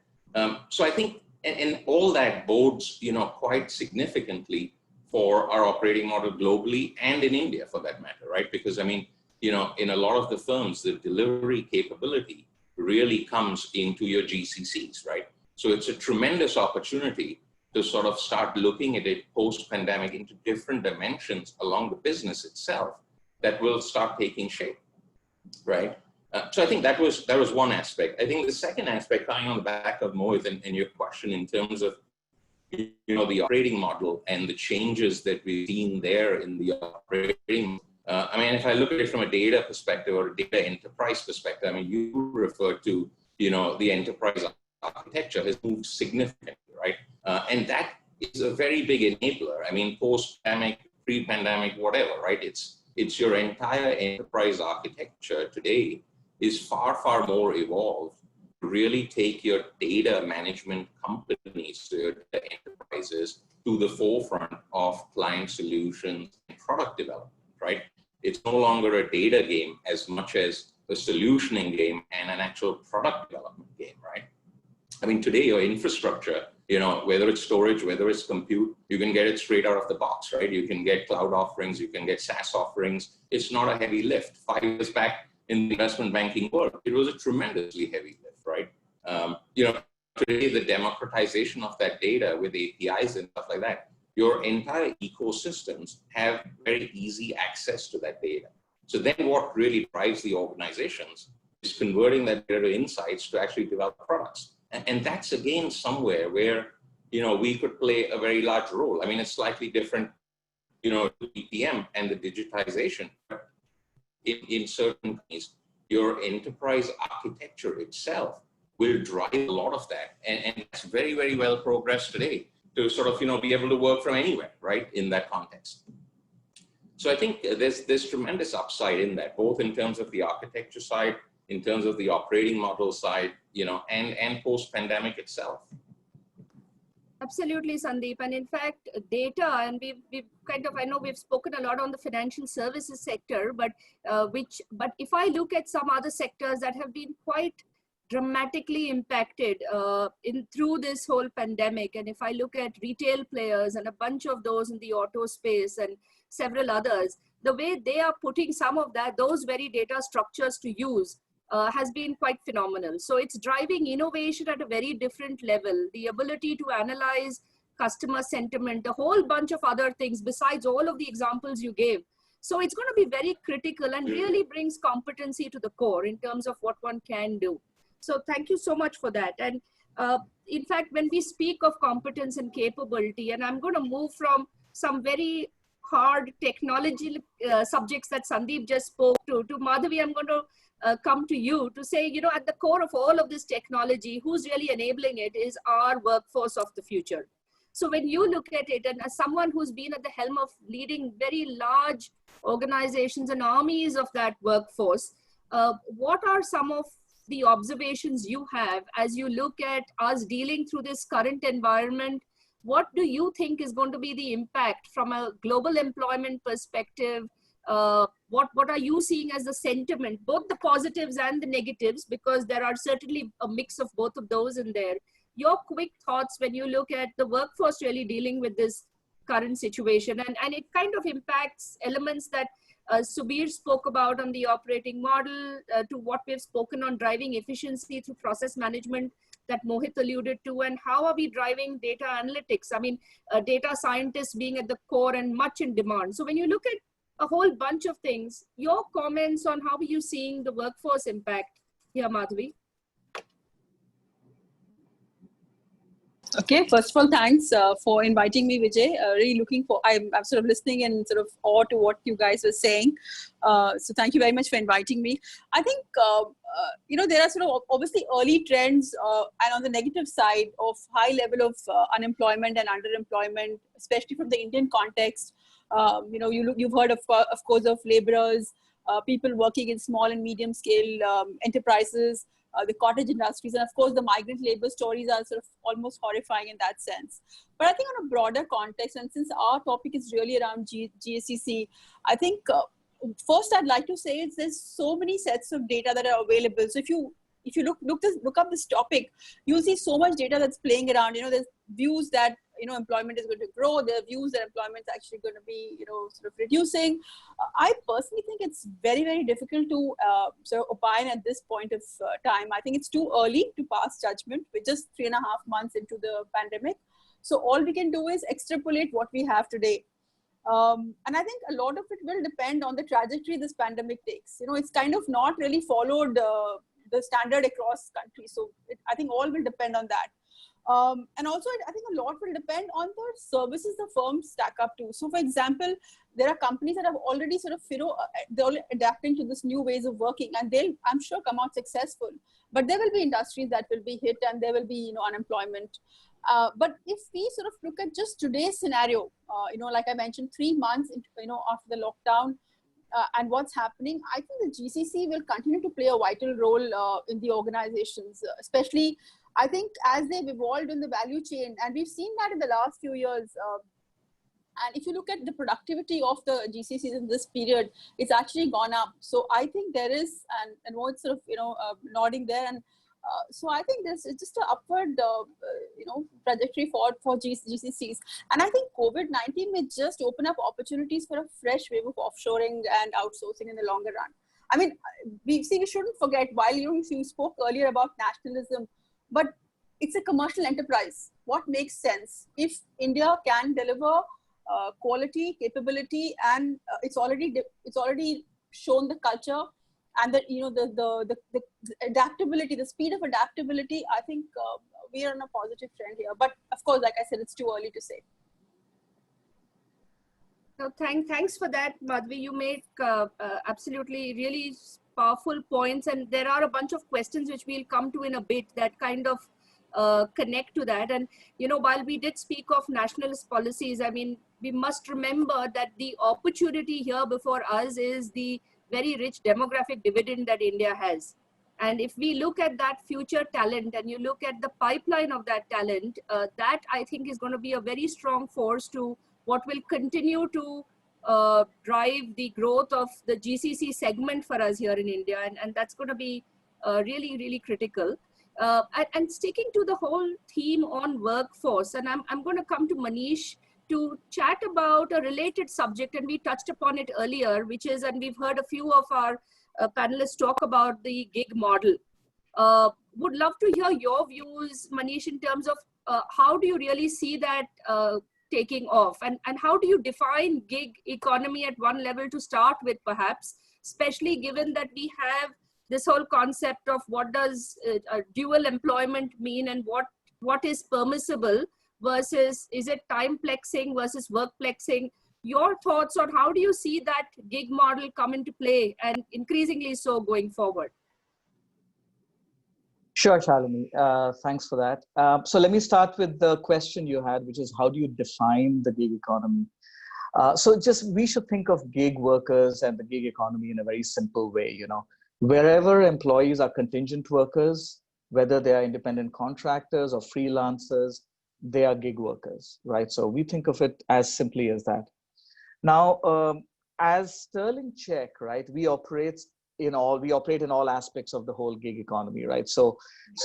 So I think, and all that bodes, quite significantly for our operating model globally and in India for that matter, right? Because I mean, in a lot of the firms, the delivery capability really comes into your GCCs, right? So it's a tremendous opportunity to sort of start looking at it post-pandemic into different dimensions along the business itself that will start taking shape, right? So I think that was one aspect. I think the second aspect, coming on the back of Mohit and your question in terms of the operating model and the changes that we've seen there in the operating. I mean, if I look at it from a data perspective or a data enterprise perspective, I mean, you refer to the enterprise architecture has moved significantly, right? And that is a very big enabler. I mean, post-pandemic, pre-pandemic, whatever, right? It's your entire enterprise architecture today is far, far more evolved to really take your data management companies, your data enterprises, to the forefront of client solutions and product development, right? It's no longer a data game as much as a solutioning game and an actual product development game, right? I mean, today your infrastructure, whether it's storage, whether it's compute, you can get it straight out of the box, right? You can get cloud offerings, you can get SaaS offerings. It's not a heavy lift. 5 years back in the investment banking world, it was a tremendously heavy lift, right? Today the democratization of that data with APIs and stuff like that, your entire ecosystems have very easy access to that data. So then what really drives the organizations is converting that data to insights to actually develop products. And that's again somewhere where, we could play a very large role. I mean, it's slightly different PPM and the digitization. In certain cases, your enterprise architecture itself will drive a lot of that. And it's very, very well progressed today to sort of, be able to work from anywhere, right, in that context. So I think there's tremendous upside in that, both in terms of the architecture side, in terms of the operating model side, and post-pandemic itself. Absolutely, Sandeep. And in fact, data, and we've kind of, I know we've spoken a lot on the financial services sector, but if I look at some other sectors that have been quite dramatically impacted through this whole pandemic, and if I look at retail players and a bunch of those in the auto space and several others, the way they are putting some of those very data structures to use has been quite phenomenal. So it's driving innovation at a very different level, the ability to analyze customer sentiment, a whole bunch of other things besides all of the examples you gave. So it's going to be very critical and really brings competency to the core in terms of what one can do. So thank you so much for that. And in fact, when we speak of competence and capability, and I'm going to move from some very hard technology subjects that Sandeep just spoke to Madhavi, I'm going to come to you to say, at the core of all of this technology, who's really enabling it is our workforce of the future. So when you look at it, and as someone who's been at the helm of leading very large organizations and armies of that workforce, what are some of the observations you have as you look at us dealing through this current environment? What do you think is going to be the impact from a global employment perspective? What are you seeing as the sentiment, both the positives and the negatives, because there are certainly a mix of both of those in there. Your quick thoughts when you look at the workforce really dealing with this current situation, and it kind of impacts elements that Subir spoke about on the operating model, to what we've spoken on driving efficiency through process management that Mohit alluded to, and how are we driving data analytics? I mean, data scientists being at the core and much in demand. So when you look at a whole bunch of things, your comments on how are you seeing the workforce impact here, Madhavi? Okay, first of all, thanks for inviting me, Vijay. Really I'm sort of listening and sort of awe to what you guys were saying. So thank you very much for inviting me. I think, there are sort of obviously early trends and on the negative side of high level of unemployment and underemployment, especially from the Indian context. You've heard of course of laborers, people working in small and medium scale enterprises, the cottage industries, and of course the migrant labor stories are sort of almost horrifying in that sense. But I think on a broader context, and since our topic is really around GSCC, I think first I'd like to say is there's so many sets of data that are available. So if you look up this topic, you'll see so much data that's playing around. There's views that employment is going to grow. There are views that employment is actually going to be sort of reducing. I personally think it's very, very difficult to sort of opine at this point of time. I think it's too early to pass judgment. We're just 3.5 months into the pandemic, so all we can do is extrapolate what we have today. And I think a lot of it will depend on the trajectory this pandemic takes. It's kind of not really followed the standard across countries. So I think all will depend on that. And also, I think a lot will depend on the services the firms stack up to. So, for example, there are companies that have already sort of, they're adapting to this new ways of working, and they'll, I'm sure, come out successful. But there will be industries that will be hit, and there will be, unemployment. But if we sort of look at just today's scenario, like I mentioned, 3 months, after the lockdown, and what's happening, I think the GCC will continue to play a vital role in the organizations, especially, I think, as they've evolved in the value chain. And we've seen that in the last few years. And if you look at the productivity of the GCCs in this period, it's actually gone up. So I think there is, and Mohit sort of, nodding there. And so I think there's just an upward, trajectory for GCCs. And I think COVID-19 may just open up opportunities for a fresh wave of offshoring and outsourcing in the longer run. I mean, we shouldn't forget, while you spoke earlier about nationalism, but it's a commercial enterprise. What makes sense? If India can deliver quality, capability, and it's already shown the culture and the adaptability, the speed of adaptability, I think we are on a positive trend here. But of course, like I said, it's too early to say. No, thanks for that, Madhvi. You make absolutely really powerful points, and there are a bunch of questions which we'll come to in a bit that kind of connect to that. And while we did speak of nationalist policies, I mean, we must remember that the opportunity here before us is the very rich demographic dividend that India has. And if we look at that future talent and you look at the pipeline of that talent, that I think is going to be a very strong force to what will continue to drive the growth of the GCC segment for us here in India. And that's going to be really, really critical. And sticking to the whole theme on workforce, and I'm going to come to Manish to chat about a related subject, and we touched upon it earlier, which is, and we've heard a few of our panelists talk about the gig model. Would love to hear your views, Manish, in terms of how do you really see that taking off, and how do you define gig economy at one level to start with, perhaps, especially given that we have this whole concept of what does dual employment mean, and what is permissible versus is it time plexing versus work plexing. Your thoughts on how do you see that gig model come into play, and increasingly so going forward? Sure, Shalini. Thanks for that. So let me start with the question you had, which is how do you define the gig economy? So we should think of gig workers and the gig economy in a very simple way. Wherever employees are contingent workers, whether they are independent contractors or freelancers, they are gig workers, right? So we think of it as simply as that. Now, as Sterling Check, right, we operate in all aspects of the whole gig economy, right? So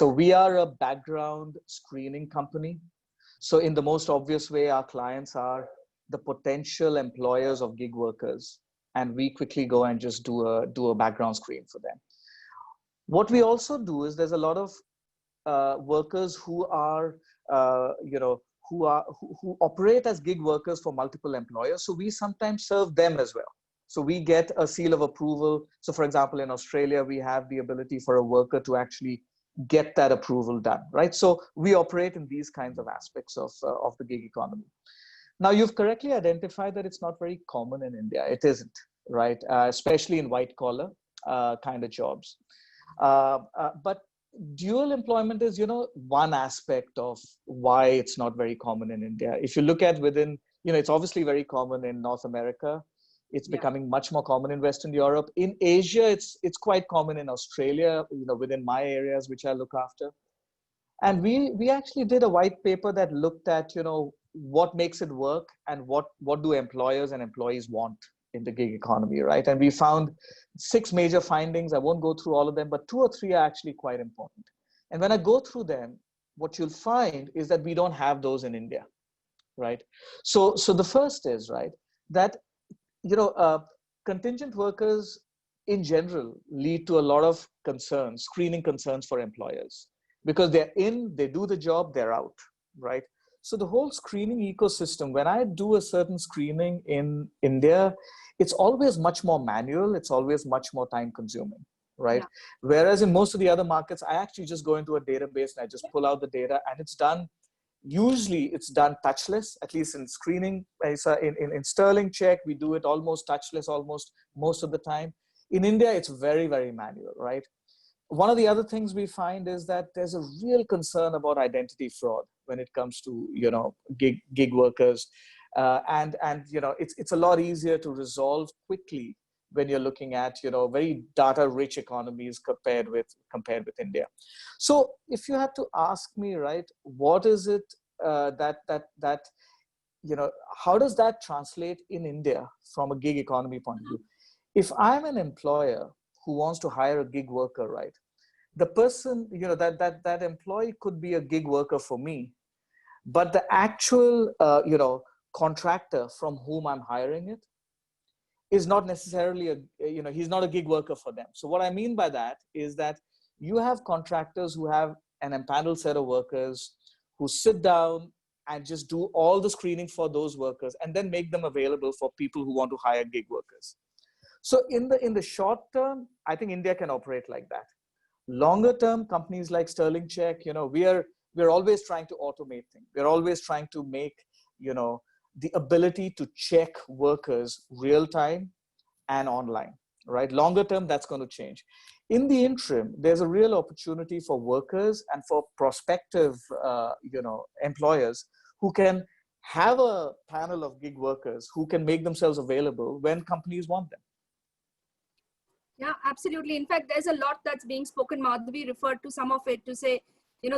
we are a background screening company. So in the most obvious way, our clients are the potential employers of gig workers, and we quickly go and just do a background screen for them. What we also do is there's a lot of workers who are who operate as gig workers for multiple employers. So we sometimes serve them as well. So we get a seal of approval. So for example, in Australia, we have the ability for a worker to actually get that approval done, right? So we operate in these kinds of aspects of the gig economy. Now, you've correctly identified that it's not very common in India. It isn't, right? Especially in white collar kind of jobs. But dual employment is, one aspect of why it's not very common in India. If you look at within, it's obviously very common in North America. It's becoming much more common in Western Europe. In Asia, it's quite common in Australia, within my areas, which I look after. And we actually did a white paper that looked at, what makes it work and what do employers and employees want in the gig economy, right? And we found 6 major findings. I won't go through all of them, but 2 or 3 are actually quite important. And when I go through them, what you'll find is that we don't have those in India, right? So the first is, right, that, contingent workers in general lead to a lot of concerns, screening concerns for employers, because they're in, they do the job, they're out, right? So the whole screening ecosystem, when I do a certain screening in India, it's always much more manual. It's always much more time consuming, right? Yeah. Whereas in most of the other markets, I actually just go into a database and I just pull out the data, and it's done. Usually it's done touchless, at least in screening. In Sterling Check, we do it almost touchless almost most of the time. In India, it's very, very manual, right? One of the other things we find is that there's a real concern about identity fraud when it comes to, gig workers. And it's a lot easier to resolve quickly when you're looking at, very data-rich economies compared with India. So if you had to ask me, right, what is it that how does that translate in India from a gig economy point of view? If I'm an employer who wants to hire a gig worker, right, the person, that employee could be a gig worker for me, but the actual, contractor from whom I'm hiring it is not necessarily he's not a gig worker for them. So what I mean by that is that you have contractors who have an empaneled set of workers who sit down and just do all the screening for those workers and then make them available for people who want to hire gig workers. So in the short term, I think India can operate like that. Longer term, companies like Sterling Check, we're always trying to automate things. We're always trying to make, the ability to check workers real time and online, right? Longer term, that's going to change. In the interim, there's a real opportunity for workers and for prospective, employers who can have a panel of gig workers who can make themselves available when companies want them. Yeah, absolutely. In fact, there's a lot that's being spoken. Madhavi referred to some of it to say,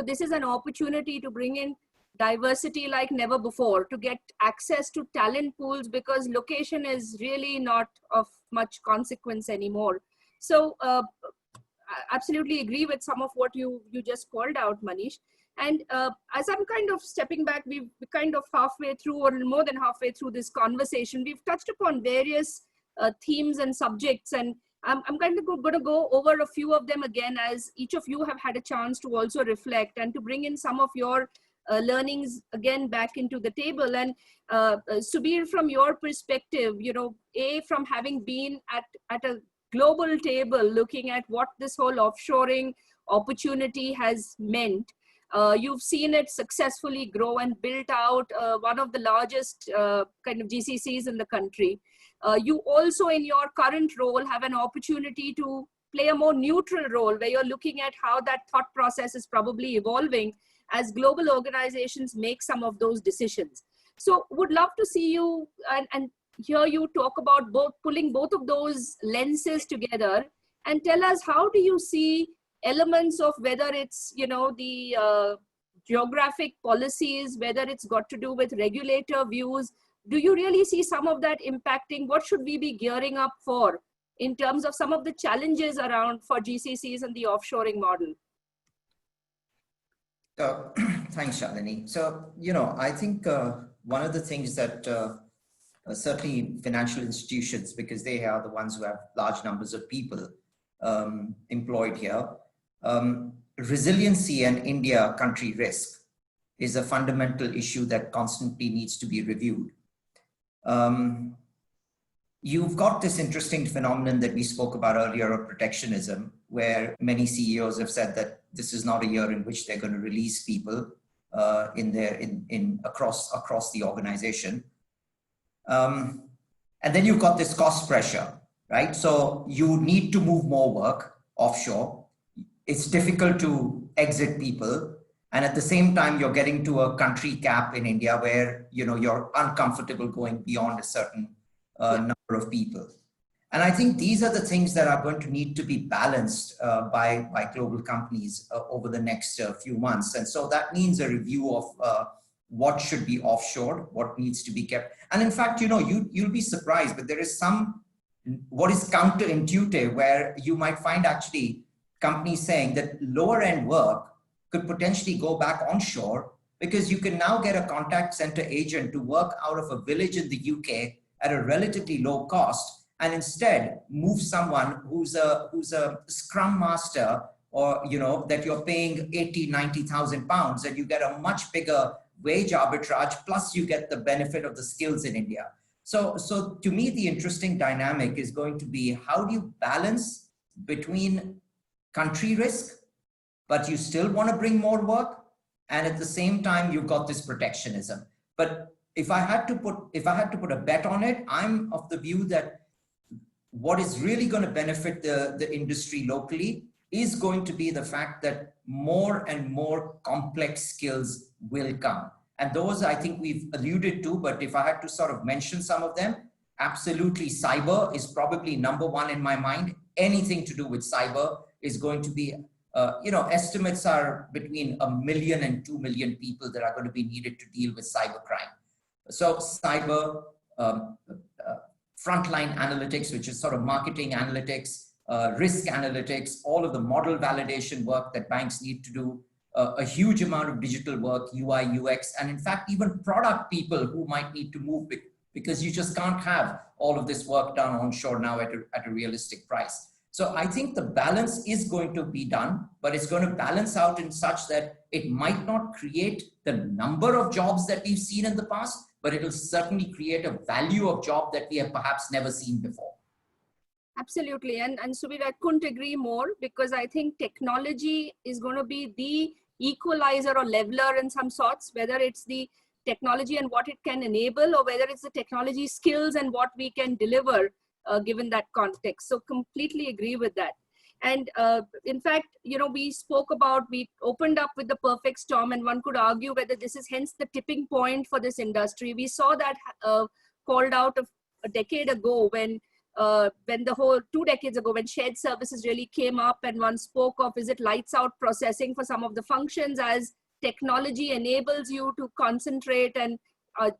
this is an opportunity to bring in diversity like never before, to get access to talent pools, because location is really not of much consequence anymore. So I absolutely agree with some of what you just called out, Manish. And as I'm kind of stepping back, we're kind of halfway through or more than halfway through this conversation. We've touched upon various themes and subjects, and I'm kind of going to go over a few of them again, as each of you have had a chance to also reflect and to bring in some of your learnings again back into the table. And Subir, from your perspective, from having been at a global table looking at what this whole offshoring opportunity has meant, you've seen it successfully grow and built out one of the largest kind of GCCs in the country. You also, in your current role, have an opportunity to play a more neutral role, where you're looking at how that thought process is probably evolving as global organizations make some of those decisions. So would love to see you and hear you talk about pulling both of those lenses together, and tell us, how do you see elements of, whether it's, the geographic policies, whether it's got to do with regulator views, do you really see some of that impacting? What should we be gearing up for in terms of some of the challenges around for GCCs and the offshoring model? Thanks, Shalini. So, I think one of the things that certainly financial institutions, because they are the ones who have large numbers of people employed here, resiliency and India country risk is a fundamental issue that constantly needs to be reviewed. You've got this interesting phenomenon that we spoke about earlier of protectionism, where many CEOs have said that this is not a year in which they're going to release people across the organization. And then you've got this cost pressure, right? So you need to move more work offshore. It's difficult to exit people. And at the same time, you're getting to a country cap in India where, you're uncomfortable going beyond a certain number of people. And I think these are the things that are going to need to be balanced by global companies over the next few months. And so that means a review of what should be offshored, what needs to be kept. And in fact, you'll be surprised, but there is what is counterintuitive, where you might find actually companies saying that lower end work could potentially go back onshore, because you can now get a contact center agent to work out of a village in the UK at a relatively low cost, and instead move someone who's a scrum master, or that you're paying 80,000-90,000 pounds, and you get a much bigger wage arbitrage, plus you get the benefit of the skills in India. So to me, the interesting dynamic is going to be, how do you balance between country risk, but you still want to bring more work, and at the same time you've got this protectionism. But if I had to put a bet on it, I'm of the view that what is really going to benefit the industry locally is going to be the fact that more and more complex skills will come. And those I think we've alluded to, but if I had to sort of mention some of them, absolutely cyber is probably number one in my mind. Anything to do with cyber is going to be, estimates are between 1 million and 2 million people that are going to be needed to deal with cybercrime. So cyber, frontline analytics, which is sort of marketing analytics, risk analytics, all of the model validation work that banks need to do, a huge amount of digital work, UI, UX, and in fact, even product people who might need to move, because you just can't have all of this work done onshore now at a realistic price. So I think the balance is going to be done, but it's going to balance out in such that it might not create the number of jobs that we've seen in the past, but it will certainly create a value of job that we have perhaps never seen before. Absolutely. And Subir, I couldn't agree more, because I think technology is going to be the equalizer or leveler in some sorts, whether it's the technology and what it can enable, or whether it's the technology skills and what we can deliver given that context. So completely agree with that. And in fact, you know, we opened up with the perfect storm, and one could argue whether this is hence the tipping point for this industry. We saw that called out a decade ago when 2 decades ago, when shared services really came up, and one spoke of, is it lights out processing for some of the functions as technology enables you to concentrate, and are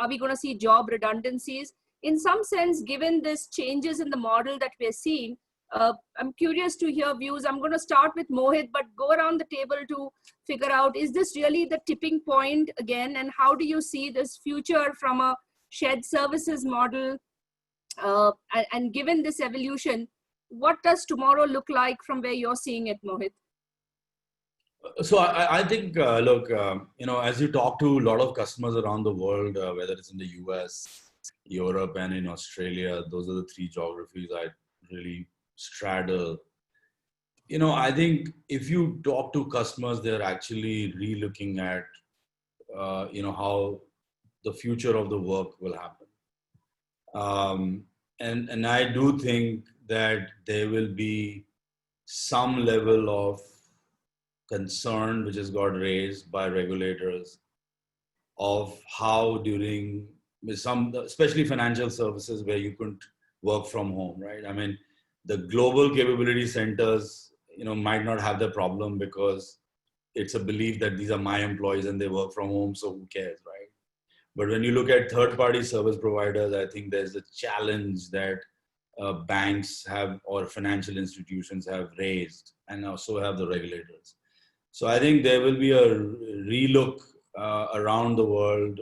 we going to see job redundancies? In some sense, given this changes in the model that we're seeing, I'm curious to hear views. I'm going to start with Mohit, but go around the table to figure out, is this really the tipping point again? And how do you see this future from a shared services model? And given this evolution, what does tomorrow look like from where you're seeing it, Mohit? So I think, look, you know, as you talk to a lot of customers around the world, whether it's in the US, Europe, and in Australia, those are the three geographies I really straddle. You know, I think if you talk to customers, they're actually re-looking at, you know, how the future of the work will happen. And I do think that there will be some level of concern which has got raised by regulators of how during some, especially financial services where you couldn't work from home, right? I mean, the global capability centers, you know, might not have the problem because it's a belief that these are my employees and they work from home, so who cares, right? But when you look at third-party service providers, I think there's a challenge that banks have or financial institutions have raised, and also have the regulators. So I think there will be a relook around the world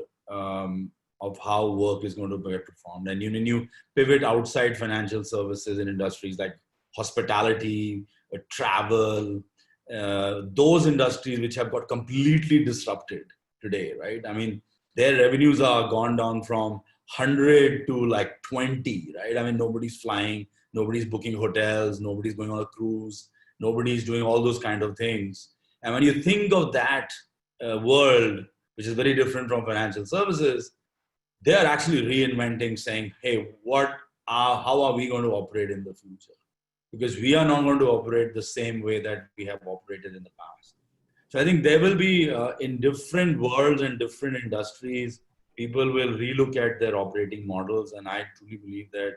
of how work is going to be performed. And when you pivot outside financial services in industries like hospitality, travel, those industries which have got completely disrupted today, right? I mean, their revenues are gone down from 100 to like 20, right? I mean, nobody's flying, nobody's booking hotels, nobody's going on a cruise, nobody's doing all those kind of things. And when you think of that world, which is very different from financial services, they are actually reinventing, saying, hey, how are we going to operate in the future? Because we are not going to operate the same way that we have operated in the past. So I think there will be, in different worlds and different industries, people will relook at their operating models. And I truly believe that,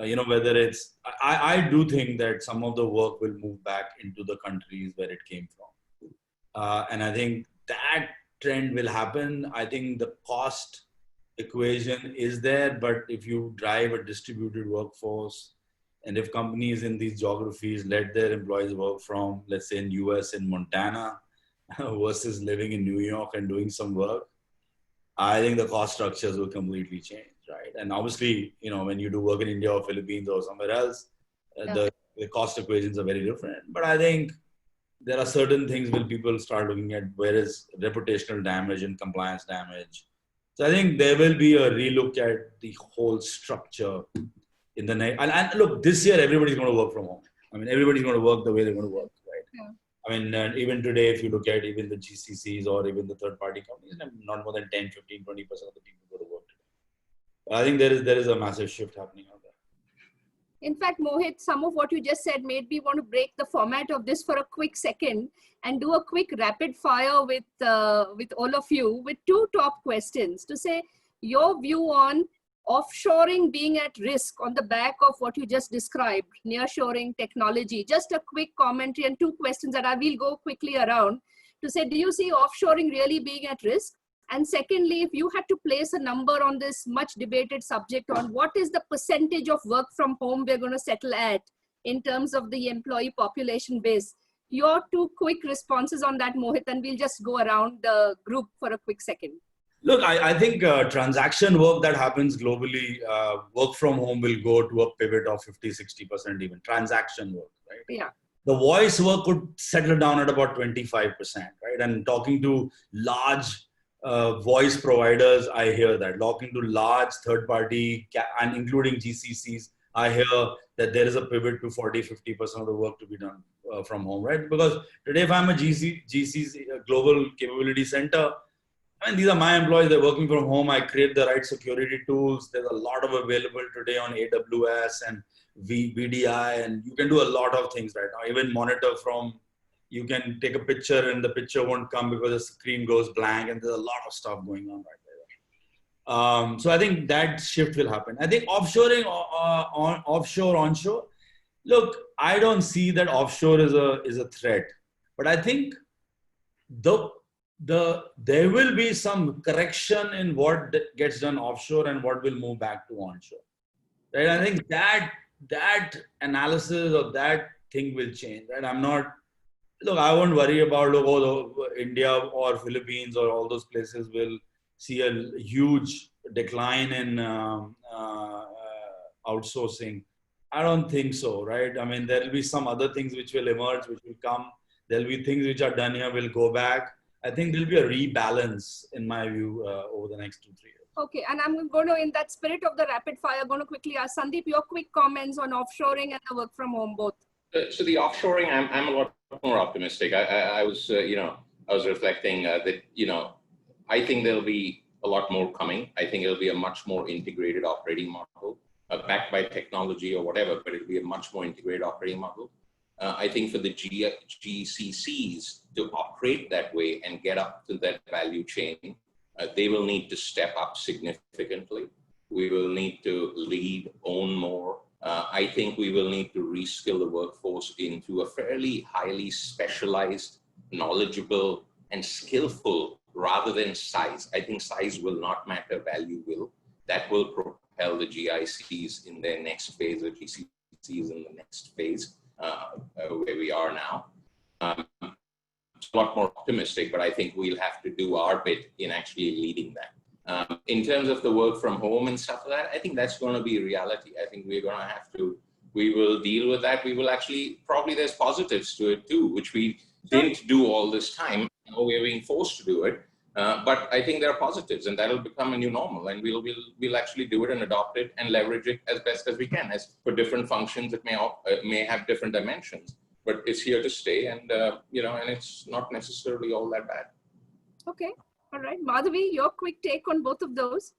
you know, whether it's, I do think that some of the work will move back into the countries where it came from. And I think that trend will happen. I think the cost equation is there, but if you drive a distributed workforce, and if companies in these geographies let their employees work from, let's say in US, in Montana, versus living in New York and doing some work, I think the cost structures will completely change, right? And obviously, you know, when you do work in India or Philippines or somewhere else, the cost equations are very different. But I think there are certain things where people start looking at where is reputational damage and compliance damage. So I think there will be a relook at the whole structure in the next. And look, this year everybody's going to work from home. I mean, everybody's going to work the way they're going to work, right? Yeah. I mean, even today, if you look at even the GCCs or even the third-party companies, not more than 10, 15, 20% of the people go to work today. But I think there is a massive shift happening out there. In fact, Mohit, some of what you just said made me want to break the format of this for a quick second and do a quick rapid fire with all of you with 2 top questions to say your view on offshoring being at risk on the back of what you just described, nearshoring technology. Just a quick commentary and 2 questions that I will go quickly around to say, do you see offshoring really being at risk? And secondly, if you had to place a number on this much debated subject on what is the percentage of work from home we're going to settle at in terms of the employee population base, your 2 quick responses on that, Mohit, and we'll just go around the group for a quick second. Look, I think transaction work that happens globally, work from home will go to a pivot of 50, 60% even, transaction work, right? Yeah. The voice work could settle down at about 25%, right? And talking to large voice providers, I hear that. Talking to large third-party and including GCCs, I hear that there is a pivot to 40, 50% of the work to be done from home, right? Because today, if I'm a GCC, global capability center, I mean, these are my employees. They're working from home. I create the right security tools. There's a lot of available today on AWS and VDI, and you can do a lot of things right now. Even monitor from, you can take a picture and the picture won't come because the screen goes blank, and there's a lot of stuff going on right there. So I think that shift will happen. I think offshoring, offshore, onshore. Look, I don't see that offshore is a threat, but I think there will be some correction in what gets done offshore and what will move back to onshore. Right? I think that analysis or that thing will change. Right? I won't worry about India or Philippines or all those places will see a huge decline in outsourcing. I don't think so, right? I mean, there will be some other things which will emerge, which will come. There will be things which are done here will go back. I think there will be a rebalance, in my view, over the next 2-3 years. Okay, and I'm going to, in that spirit of the rapid fire, going to quickly ask Sandeep your quick comments on offshoring and the work from home both. So the offshoring, I'm a lot more optimistic. I was, I was reflecting that, I think there'll be a lot more coming. I think it'll be a much more integrated operating model, backed by technology or whatever, but it'll be a much more integrated operating model. I think for the GCCs to operate that way and get up to that value chain, they will need to step up significantly. We will need to lead, own more. I think we will need to reskill the workforce into a fairly highly specialized, knowledgeable, and skillful rather than size. I think size will not matter, value will. That will propel the GICs in their next phase, or GCCs in the next phase, where we are now. It's a lot more optimistic, but I think we'll have to do our bit in actually leading that. In terms of the work from home and stuff like that, I think that's going to be a reality. I think we're going to have to, we will deal with that. We will actually, probably there's positives to it too, which we didn't do all this time. Now we're being forced to do it. But I think there are positives, and that'll become a new normal, and we'll actually do it and adopt it and leverage it as best as we can. As for different functions, it may have different dimensions, but it's here to stay, and and it's not necessarily all that bad. Okay, all right, Madhavi, your quick take on both of those.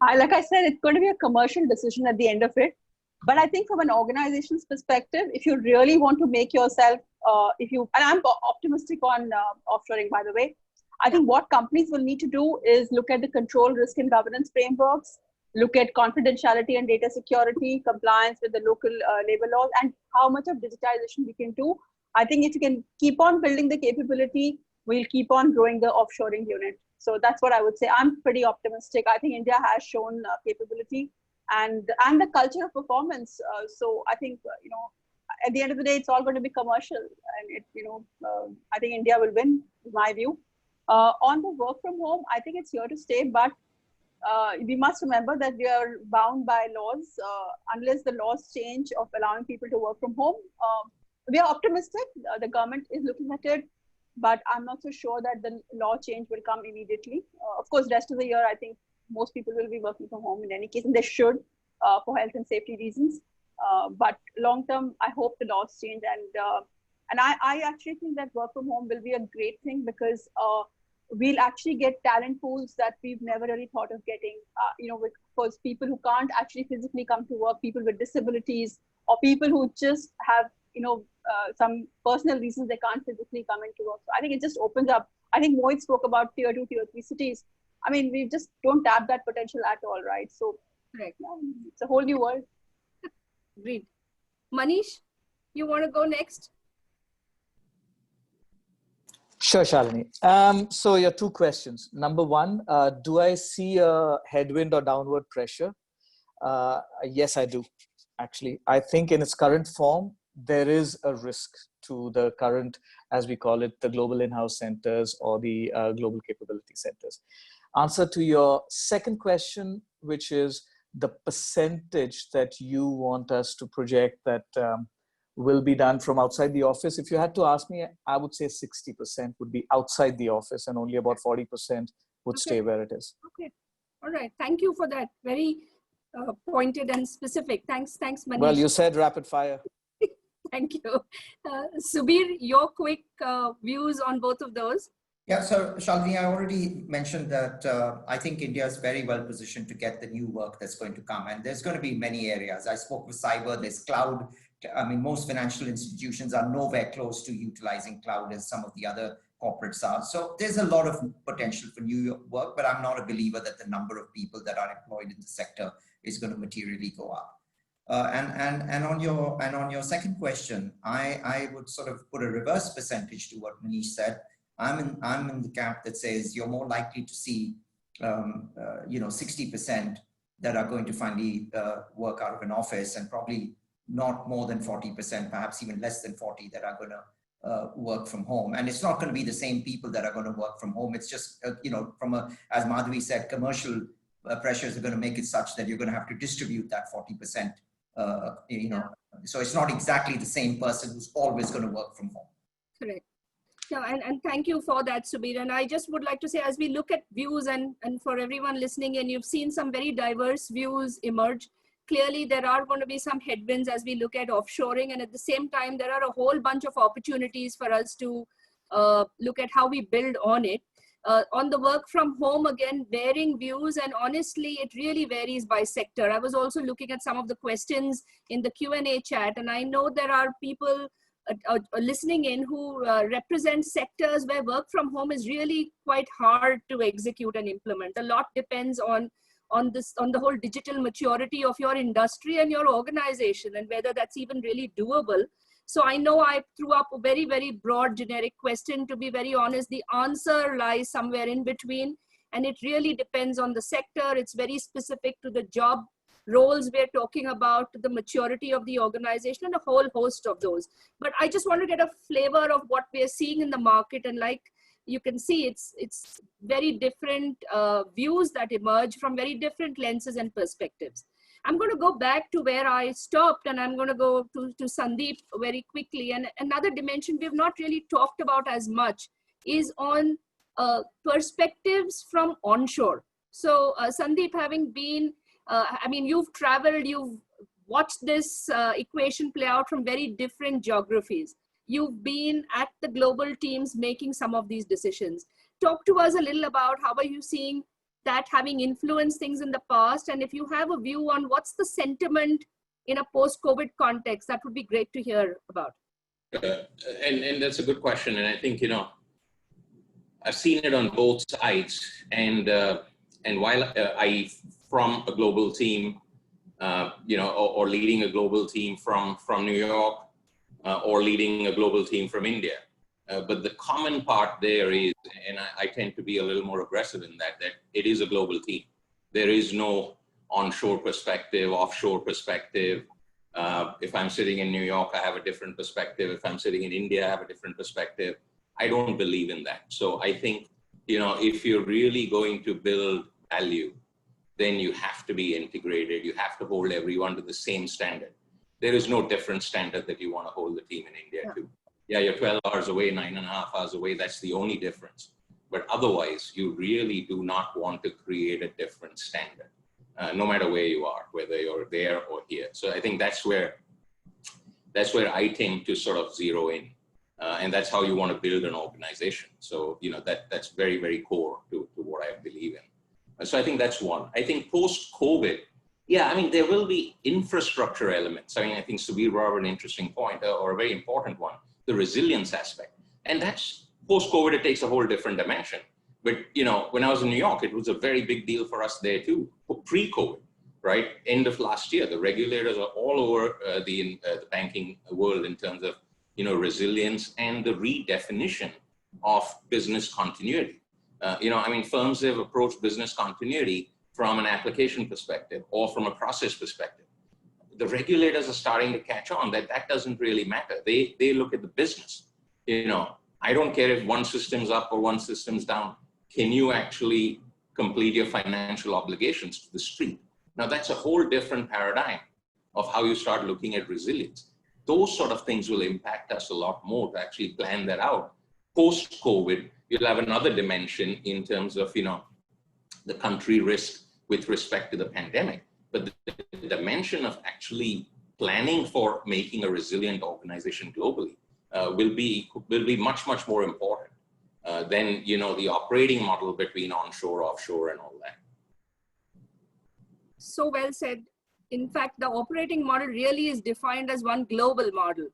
Like I said, it's going to be a commercial decision at the end of it. But I think from an organization's perspective, if you really want to make yourself, and I'm optimistic on offshoring, by the way. I think what companies will need to do is look at the control, risk, and governance frameworks, look at confidentiality and data security, compliance with the local labor laws, and how much of digitization we can do. I think if you can keep on building the capability, we'll keep on growing the offshoring unit. So that's what I would say. I'm pretty optimistic. I think India has shown capability and the culture of performance. So I think, at the end of the day, it's all going to be commercial, and I think India will win, in my view. On the work from home, I think it's here to stay, but we must remember that we are bound by laws. Unless the laws change of allowing people to work from home, we are optimistic. The government is looking at it, but I'm not so sure that the law change will come immediately. Of course, rest of the year, I think most people will be working from home in any case, and they should for health and safety reasons. But long term, I hope the laws change, and I actually think that work from home will be a great thing, because we'll actually get talent pools that we've never really thought of getting, because people who can't actually physically come to work, people with disabilities, or people who just have, some personal reasons they can't physically come into work. So I think it just opens up. I think Mohit spoke about tier 2, tier 3 cities. I mean, we just don't tap that potential at all, right? So it's a whole new world. Great. Manish, you want to go next? Sure, Shalini. So your two questions. Number one, do I see a headwind or downward pressure? Yes, I do. Actually, I think in its current form, there is a risk to the current, as we call it, the global in-house centers or the global capability centers. Answer to your second question, which is the percentage that you want us to project that will be done from outside the office. If you had to ask me, I would say 60% would be outside the office, and only about 40% would stay where it is. Okay. All right. Thank you for that. Very pointed and specific. Thanks, Manish. Well, you said rapid fire. Thank you. Subir, your quick views on both of those. Yeah, so Shalini, I already mentioned that I think India is very well positioned to get the new work that's going to come. And there's going to be many areas. I spoke with cyber, there's cloud. I mean, most financial institutions are nowhere close to utilizing cloud as some of the other corporates are. So there's a lot of potential for new work, but I'm not a believer that the number of people that are employed in the sector is going to materially go up. And on your second question, I would sort of put a reverse percentage to what Manish said. I'm in the camp that says you're more likely to see, 60% that are going to finally work out of an office, and probably not more than 40%, perhaps even less than 40 that are going to work from home. And it's not going to be the same people that are going to work from home. It's just, as Madhavi said, commercial pressures are going to make it such that you're going to have to distribute that 40%. So it's not exactly the same person who's always going to work from home. Correct. No, and thank you for that, Subir. And I just would like to say, as we look at views, and for everyone listening in, you've seen some very diverse views emerge. Clearly, there are going to be some headwinds as we look at offshoring. And at the same time, there are a whole bunch of opportunities for us to look at how we build on it. On the work from home, again, varying views, and honestly, it really varies by sector. I was also looking at some of the questions in the Q&A chat, and I know there are people listening in who represent sectors where work from home is really quite hard to execute and implement. A lot depends on the whole digital maturity of your industry and your organization, and whether that's even really doable. So I know I threw up a very, very broad generic question. To be very honest, the answer lies somewhere in between, and it really depends on the sector. It's very specific to the job roles we're talking about, the maturity of the organization, and a whole host of those. But I just want to get a flavor of what we're seeing in the market. And like you can see, it's very different views that emerge from very different lenses and perspectives. I'm going to go back to where I stopped, and I'm going to go to Sandeep very quickly. And another dimension we've not really talked about as much is on perspectives from onshore. So Sandeep, having been you've traveled, you've watched this equation play out from very different geographies. You've been at the global teams making some of these decisions. Talk to us a little about how are you seeing that having influenced things in the past? And if you have a view on what's the sentiment in a post-COVID context, that would be great to hear about. And that's a good question. And I think, I've seen it on both sides. And while from a global team, or leading a global team from New York, or leading a global team from India. But the common part there is, and I tend to be a little more aggressive in that it is a global team. There is no onshore perspective, offshore perspective. If I'm sitting in New York, I have a different perspective. If I'm sitting in India, I have a different perspective. I don't believe in that. So I think, if you're really going to build value, then you have to be integrated. You have to hold everyone to the same standard. There is no different standard that you want to hold the team in India to. Yeah, you're 12 hours away, 9.5 hours away. That's the only difference. But otherwise, you really do not want to create a different standard, no matter where you are, whether you're there or here. So I think that's where I tend to sort of zero in. And that's how you want to build an organization. So, that's very, very core to what I believe in. So I think that's one. I think post-COVID, there will be infrastructure elements. I think Subir brought up an interesting point, or a very important one, the resilience aspect. And that's post-COVID, it takes a whole different dimension. But, when I was in New York, it was a very big deal for us there too, pre-COVID, right? End of last year, the regulators are all over the banking world in terms of, resilience and the redefinition of business continuity. Firms have approached business continuity from an application perspective or from a process perspective. The regulators are starting to catch on that doesn't really matter. They look at the business. I don't care if one system's up or one system's down. Can you actually complete your financial obligations to the street? Now that's a whole different paradigm of how you start looking at resilience. Those sort of things will impact us a lot more to actually plan that out. Post-COVID, you'll have another dimension in terms of, the country risk with respect to the pandemic. But the dimension of actually planning for making a resilient organization globally will be much, much more important. then, you know, the operating model between onshore, offshore, and all that. So well said. In fact, the operating model really is defined as one global model.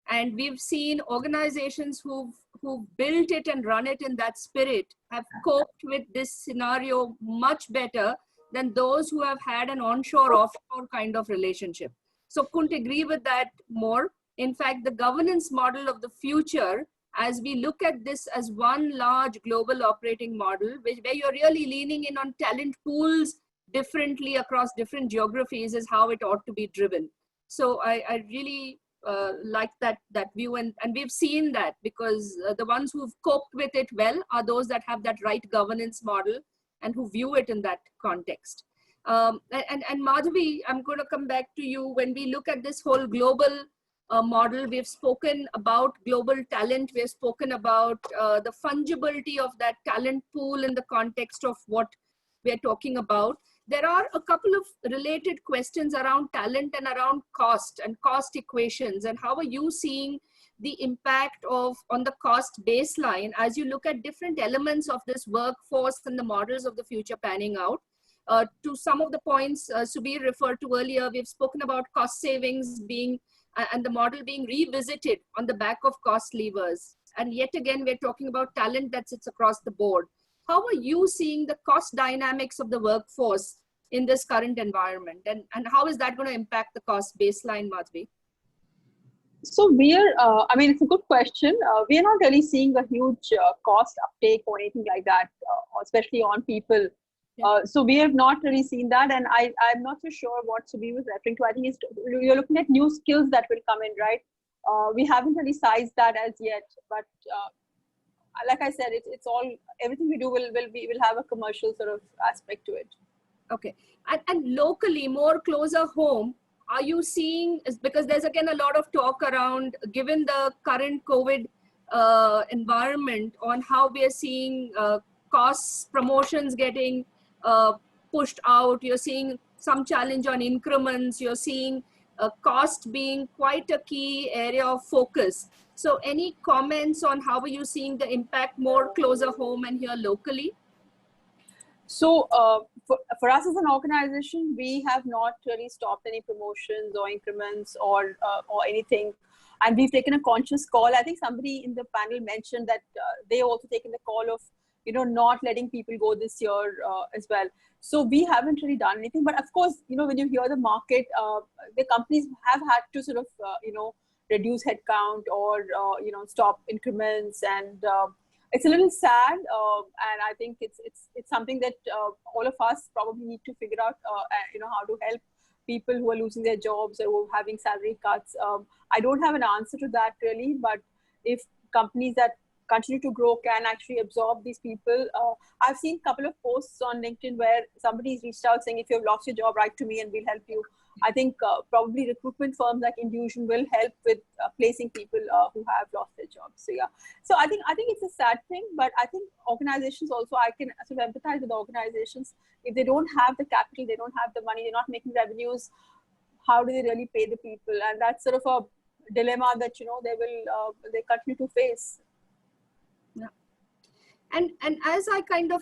And we've seen organizations who've built it and run it in that spirit have coped with this scenario much better than those who have had an onshore, offshore kind of relationship. So couldn't agree with that more. In fact, the governance model of the future, as we look at this as one large global operating model, where you're really leaning in on talent pools differently across different geographies, is how it ought to be driven. So I really like that view, and we've seen that, because the ones who've coped with it well are those that have that right governance model and who view it in that context. And Madhavi, I'm going to come back to you. When we look at this whole global model, we've spoken about global talent, we've spoken about the fungibility of that talent pool in the context of what we're talking about. There are a couple of related questions around talent and around cost and cost equations, and how are you seeing the impact on the cost baseline as you look at different elements of this workforce and the models of the future panning out? To some of the points Subir referred to earlier, we've spoken about cost savings being and the model being revisited on the back of cost levers. And yet again, we're talking about talent that sits across the board. How are you seeing the cost dynamics of the workforce in this current environment? And how is that going to impact the cost baseline, Madhavi? So I mean, it's a good question. We are not really seeing a huge cost uptake or anything like that, especially on people. So we have not really seen that. And I'm not so sure what Subir was referring to. I think you're looking at new skills that will come in, right? We haven't really sized that as yet, but like I said, it's all, everything we do will have a commercial sort of aspect to it. Okay. And locally, more closer home, are you seeing, because there's again a lot of talk around, given the current COVID environment, on how we are seeing costs, promotions getting pushed out. You're seeing some challenge on increments. You're seeing cost being quite a key area of focus. So any comments on how are you seeing the impact more closer home and here locally? So for us as an organization, we have not really stopped any promotions or increments or anything. And we've taken a conscious call. I think somebody in the panel mentioned that they also taken the call of, you know, not letting people go this year as well. So we haven't really done anything. But of course, you know, when you hear the market, the companies have had to sort of, you know, reduce headcount or, you know, stop increments. And it's a little sad. And I think it's something that all of us probably need to figure out, you know, how to help people who are losing their jobs or who are having salary cuts. I don't have an answer to that really, but if companies that continue to grow can actually absorb these people. I've seen a couple of posts on LinkedIn where somebody's reached out saying, if you've lost your job, write to me and we'll help you. I think probably recruitment firms like Indusion will help with placing people who have lost their jobs. So yeah, so I think it's a sad thing, but I think organizations also, I can sort of empathize with organizations. If they don't have the capital, they don't have the money, they're not making revenues, how do they really pay the people? And that's sort of a dilemma that, you know, they continue to face. Yeah. And as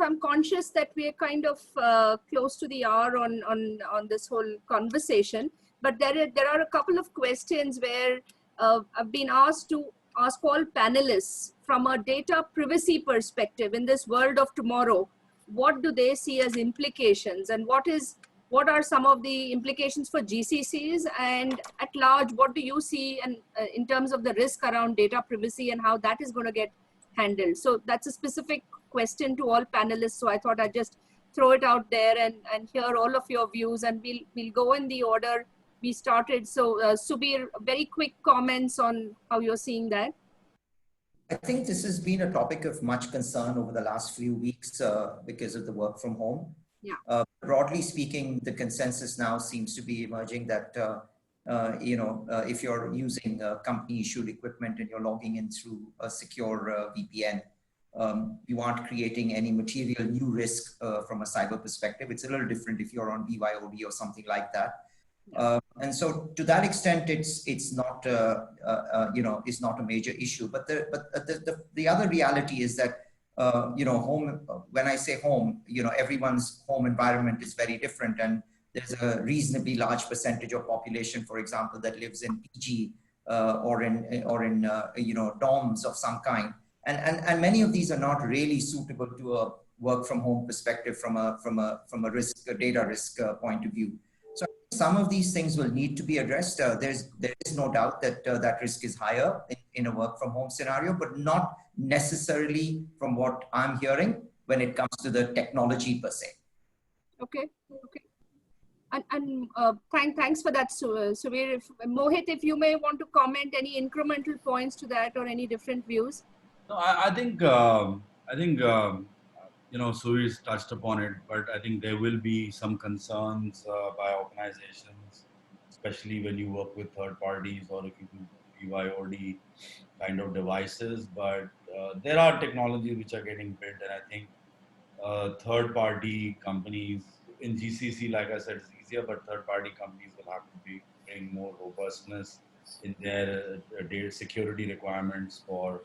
I'm conscious that we are kind of close to the hour on this whole conversation, but there are a couple of questions where I've been asked to ask all panelists from a data privacy perspective in this world of tomorrow, what do they see as implications, and what are some of the implications for GCCs, and at large, what do you see in terms of the risk around data privacy and how that is going to get handled? So that's a specific question to all panelists. So I thought I'd just throw it out there and hear all of your views, and we'll go in the order we started. So Subir, very quick comments on how you're seeing that. I think this has been a topic of much concern over the last few weeks because of the work from home. Yeah. Broadly speaking, the consensus now seems to be emerging that if you're using company-issued equipment and you're logging in through a secure VPN, you aren't creating any material new risk from a cyber perspective. It's a little different if you're on BYOD or something like that. And so to that extent, it's not it's not a major issue. But the other reality is that home, when I say home, everyone's home environment is very different. And there's a reasonably large percentage of population, for example, that lives in PG or in dorms of some kind. And many of these are not really suitable to a work from home perspective from a data risk point of view. So some of these things will need to be addressed. There is no doubt that that risk is higher in a work from home scenario, but not necessarily from what I'm hearing when it comes to the technology per se. Okay. And thanks for that, Suvir. Mohit, if you may want to comment any incremental points to that or any different views. No, I think Suvir's touched upon it, but I think there will be some concerns by organizations, especially when you work with third parties or if you do BYOD kind of devices. But there are technologies which are getting built, and I think third-party companies in GCC, like I said, it's easier, but third-party companies will have to bring more robustness in their data security requirements for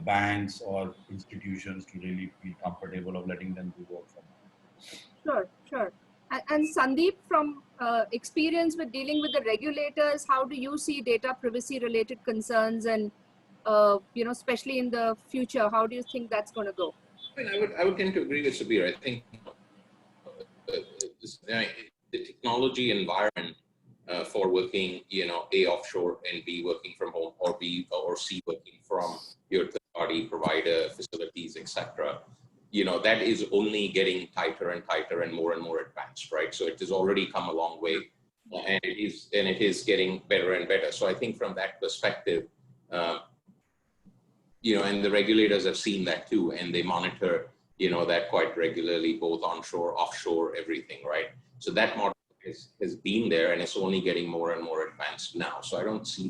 banks or institutions to really feel comfortable of letting them do work from home. Sure. And Sandeep, from experience with dealing with the regulators, how do you see data privacy related concerns and, especially in the future, how do you think that's going to go? I would tend to agree with Subir. I think the technology environment for working, A, offshore, and B, working from home, or B or C, working from your third-party provider facilities, etc. That is only getting tighter and tighter and more advanced, right? So it has already come a long way, and it is getting better and better. So I think from that perspective, and the regulators have seen that too, and they monitor, that quite regularly, both onshore, offshore, everything, right? So that model has been there, and it's only getting more and more advanced now. So I don't see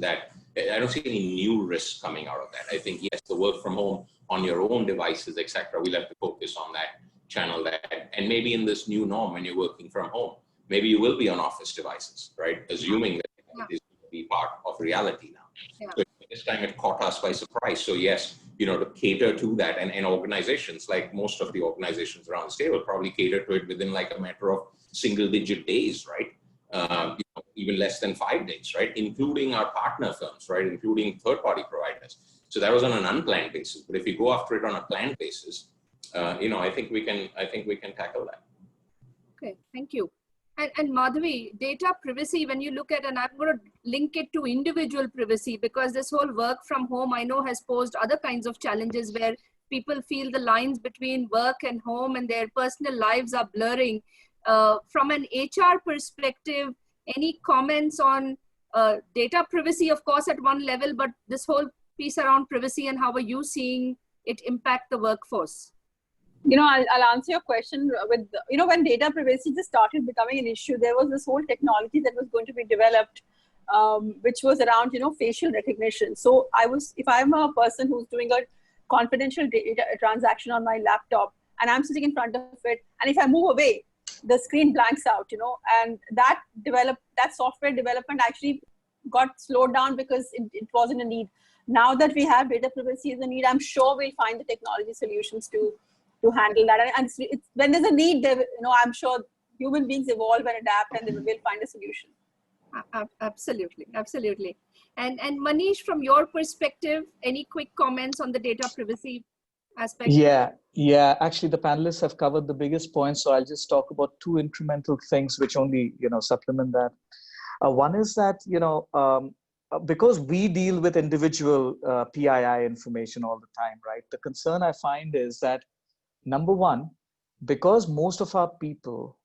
any new risks coming out of that. I think, yes, the work from home on your own devices, etc. We'll have to focus on that, channel that, and maybe in this new norm, when you're working from home, maybe you will be on office devices, right? Assuming that it is going to be part of reality now. Yeah. So this time it caught us by surprise. So yes, to cater to that, and organizations, like most of the organizations around the state, will probably cater to it within like a matter of single-digit days, right? Even less than 5 days, right? Including our partner firms, right? Including third-party providers. So that was on an unplanned basis. But if you go after it on a planned basis, I think we can tackle that. Okay, thank you. And Madhavi, data privacy, when you look at, and I'm going to link it to individual privacy, because this whole work from home, I know, has posed other kinds of challenges where people feel the lines between work and home and their personal lives are blurring. From an HR perspective, any comments on data privacy, of course, at one level, but this whole piece around privacy, and how are you seeing it impact the workforce? I'll answer your question with, when data privacy just started becoming an issue, there was this whole technology that was going to be developed, which was around, facial recognition. So if I'm a person who's doing a confidential data transaction on my laptop and I'm sitting in front of it, and if I move away, the screen blanks out, and that software development actually got slowed down because it wasn't a need. Now that we have data privacy as a need, I'm sure we'll find the technology solutions to handle that. And it's when there's a need, I'm sure human beings evolve and adapt, and they will find a solution. Absolutely. And Manish, from your perspective, any quick comments on the data privacy aspect? Yeah. Actually, the panelists have covered the biggest points, so I'll just talk about two incremental things which only supplement that. One is that because we deal with individual PII information all the time, right? The concern I find is that, number one, because most of our people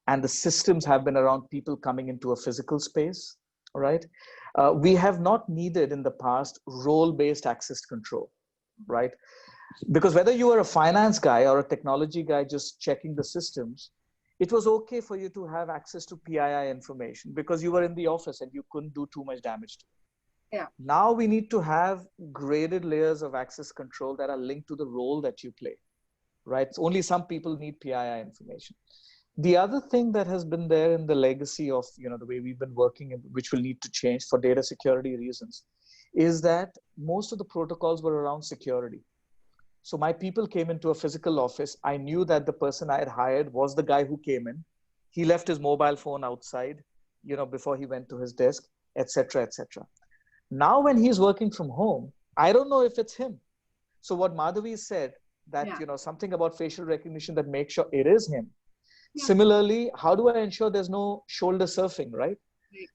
and the systems have been around people coming into a physical space, right? We have not needed in the past role-based access control, right? Because whether you are a finance guy or a technology guy just checking the systems, it was okay for you to have access to PII information because you were in the office and you couldn't do too much damage to it. Yeah. Now we need to have graded layers of access control that are linked to the role that you play, right? So only some people need PII information. The other thing that has been there in the legacy of the way we've been working, and which will need to change for data security reasons, is that most of the protocols were around security. So my people came into a physical office. I knew that the person I had hired was the guy who came in. He left his mobile phone outside, before he went to his desk, etc., etc. Now, when he's working from home, I don't know if it's him. So what Madhavi said, that, something about facial recognition that makes sure it is him. Yeah. Similarly, how do I ensure there's no shoulder surfing, right?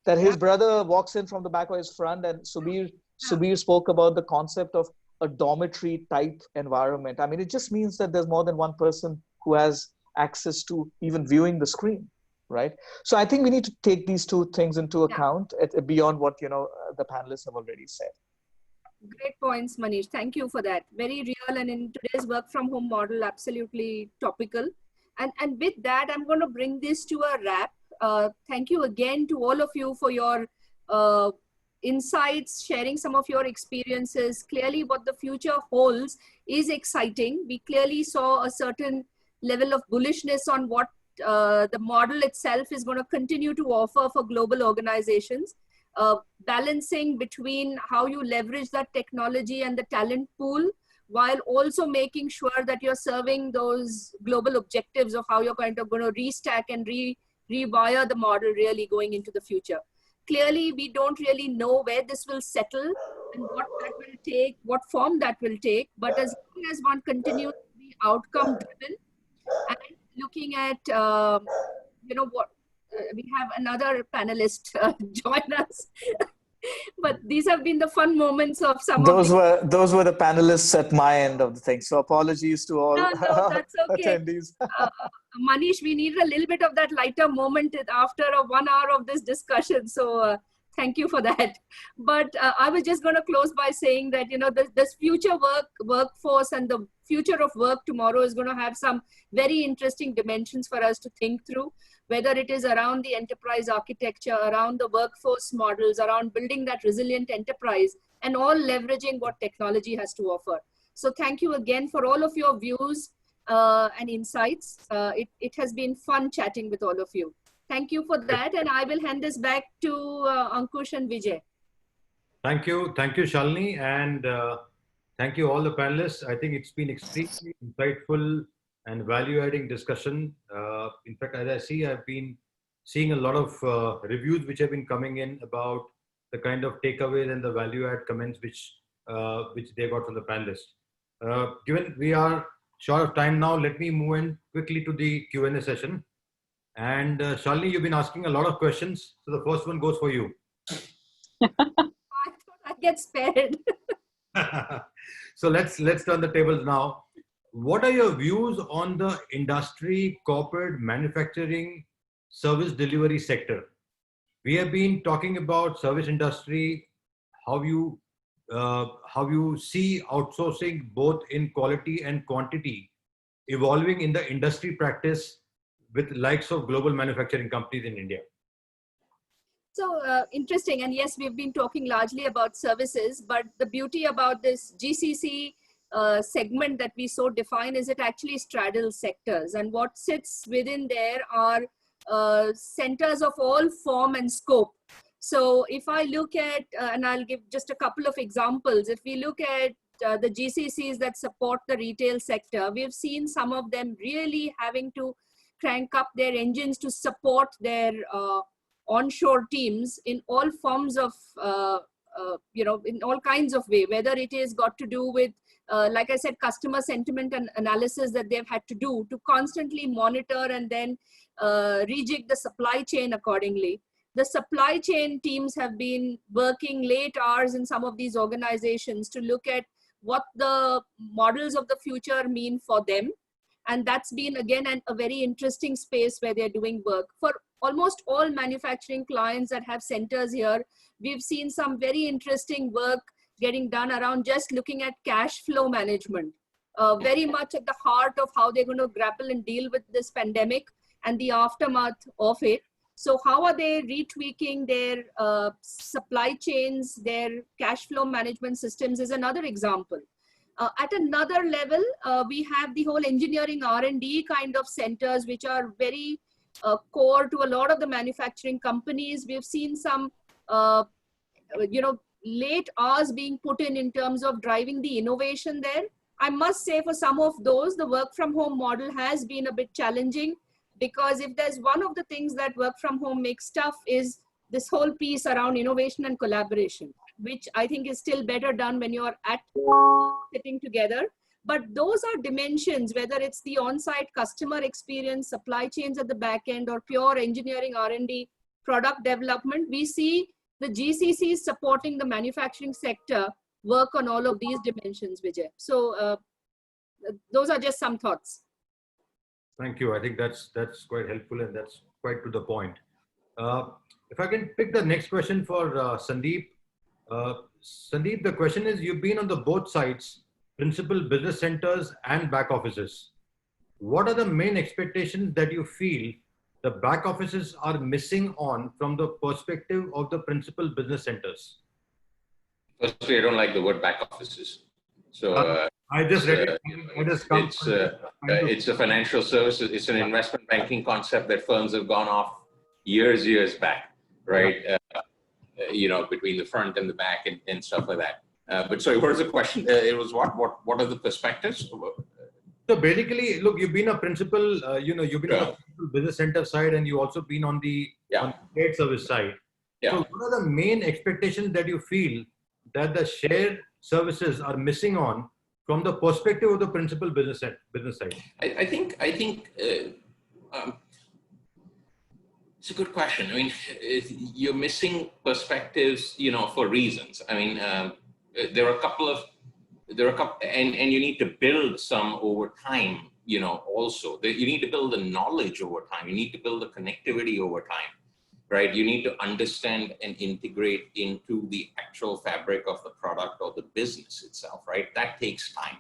That his brother walks in from the back or his front, and Subir spoke about the concept of a dormitory type environment. I mean, it just means that there's more than one person who has access to even viewing the screen, right? So I think we need to take these two things into account beyond what, the panelists have already said. Great points, Manish. Thank you for that. Very real, and in today's work from home model, absolutely topical. And with that, I'm going to bring this to a wrap. Thank you again to all of you for your insights, sharing some of your experiences. Clearly, what the future holds is exciting. We clearly saw a certain level of bullishness on what the model itself is going to continue to offer for global organizations. Balancing between how you leverage that technology and the talent pool, while also making sure that you're serving those global objectives of how you're going to restack and rewire the model really going into the future. Clearly, we don't really know where this will settle and what that will take, what form that will take. But as long as one continues to be outcome driven and looking at, what, we have another panelist join us. But these have been the fun moments of some those were the panelists at my end of the thing. So apologies to all that's okay. attendees. Manish, we needed a little bit of that lighter moment after 1 hour of this discussion. So thank you for that. But I was just going to close by saying that, this future workforce and the future of work tomorrow is going to have some very interesting dimensions for us to think through, whether it is around the enterprise architecture, around the workforce models, around building that resilient enterprise, and all leveraging what technology has to offer. So thank you again for all of your views and insights. It has been fun chatting with all of you. Thank you for that. And I will hand this back to Ankush and Vijay. Thank you, Shalini, and thank you all the panelists. I think it's been extremely insightful and value-adding discussion. In fact, as I see, I've been seeing a lot of reviews which have been coming in about the kind of takeaways and the value-add comments which they got from the panelists. Given we are short of time now, let me move in quickly to the Q&A session. And Shalini, you've been asking a lot of questions, so the first one goes for you. I thought I'd get spared. So let's turn the tables now. What are your views on the industry, corporate, manufacturing, service delivery sector? We have been talking about service industry, how you see outsourcing both in quality and quantity evolving in the industry practice with likes of global manufacturing companies in India. So interesting. And yes, we've been talking largely about services, but the beauty about this GCC segment that we so define is it actually straddles sectors, and what sits within there are centers of all form and scope. So if I look at, and I'll give just a couple of examples, if we look at the GCCs that support the retail sector, we've seen some of them really having to crank up their engines to support their onshore teams in all forms of, in all kinds of way, whether it is got to do with, like I said, customer sentiment and analysis that they've had to do to constantly monitor and then rejig the supply chain accordingly. The supply chain teams have been working late hours in some of these organizations to look at what the models of the future mean for them. And that's been, again, a very interesting space where they're doing work. For almost all manufacturing clients that have centers here, we've seen some very interesting work getting done around just looking at cash flow management, very much at the heart of how they're going to grapple and deal with this pandemic and the aftermath of it. So how are they retweaking their supply chains, their cash flow management systems is another example. At another level, we have the whole engineering R&D kind of centers, which are very core to a lot of the manufacturing companies. We've seen some, late hours being put in terms of driving the innovation there. I must say for some of those, the work from home model has been a bit challenging, because if there's one of the things that work from home makes tough is this whole piece around innovation and collaboration, which I think is still better done when you're at sitting together. But those are dimensions, whether it's the on-site customer experience, supply chains at the back end, or pure engineering, R&D, product development, we see the GCCs supporting the manufacturing sector work on all of these dimensions, Vijay. So those are just some thoughts. Thank you. I think that's quite helpful, and that's quite to the point. If I can pick the next question for Sandeep. Sandeep, the question is, you've been on the both sides, principal business centers and back offices. What are the main expectations that you feel the back offices are missing on from the perspective of the principal business centers? Firstly, I don't like the word back offices. So I just read it. It's a financial services. It's an investment banking concept that firms have gone off years back, right? Between the front and the back and stuff like that. But sorry, what was the question? It was what are the perspectives? So basically, look, you've been a principal, you've been on the business center side, and you also been on the trade service side. Yeah. So what are the main expectations that you feel that the shared services are missing on from the perspective of the principal business side? I think it's a good question. I mean, you're missing perspectives, for reasons. I mean, there are a couple, and you need to build some over time, also. You need to build the knowledge over time. You need to build the connectivity over time, right? You need to understand and integrate into the actual fabric of the product or the business itself, right? That takes time.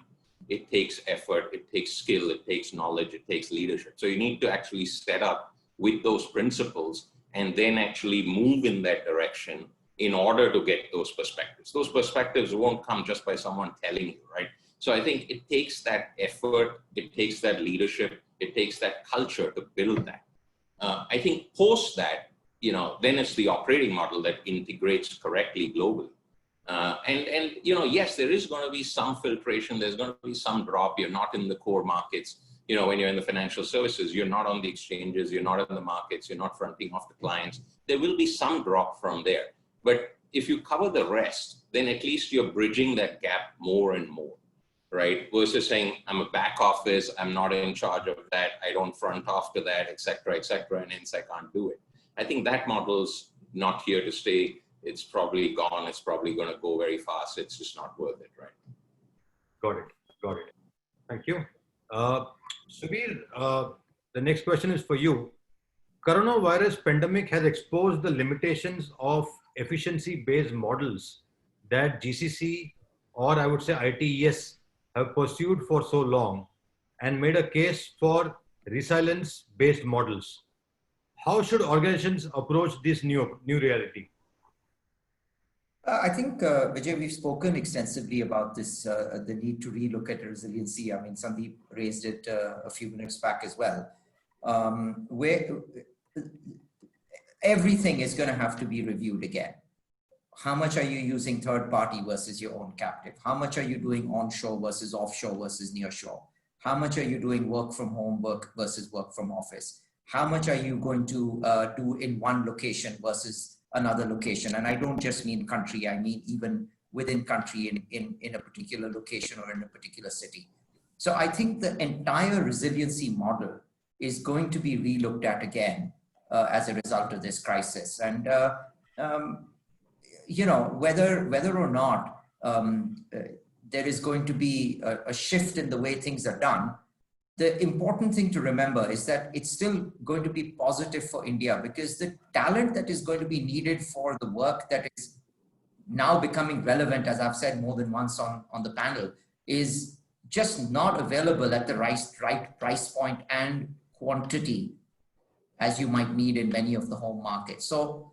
It takes effort, it takes skill, it takes knowledge, it takes leadership. So you need to actually set up with those principles and then actually move in that direction in order to get those perspectives. Those perspectives won't come just by someone telling you, right? So I think it takes that effort, it takes that leadership, it takes that culture to build that. I think post that, then it's the operating model that integrates correctly globally. Yes, there is going to be some filtration. There's going to be some drop. You're not in the core markets. When you're in the financial services, you're not on the exchanges, you're not in the markets, you're not fronting off the clients. There will be some drop from there. But if you cover the rest, then at least you're bridging that gap more and more, right? Versus saying, I'm a back office, I'm not in charge of that, I don't front off to that, et cetera, and hence I can't do it. I think that model's not here to stay. It's probably gone. It's probably going to go very fast. It's just not worth it, right? Got it. Thank you. Subir, the next question is for you. Coronavirus pandemic has exposed the limitations of efficiency-based models that GCC, or I would say ITES, have pursued for so long, and made a case for resilience-based models. How should organizations approach this new reality? I think, Vijay, we've spoken extensively about this, the need to relook at resiliency. I mean, Sandeep raised it a few minutes back as well, where everything is going to have to be reviewed again. How much are you using third party versus your own captive? How much are you doing onshore versus offshore versus nearshore? How much are you doing work from home work versus work from office? How much are you going to do in one location versus another location? And I don't just mean country, I mean even within country in a particular location or in a particular city. So I think the entire resiliency model is going to be relooked at again as a result of this crisis. And whether or not there is going to be a shift in the way things are done, the important thing to remember is that it's still going to be positive for India, because the talent that is going to be needed for the work that is now becoming relevant, as I've said more than once on the panel, is just not available at the right price point and quantity as you might need in many of the home markets. So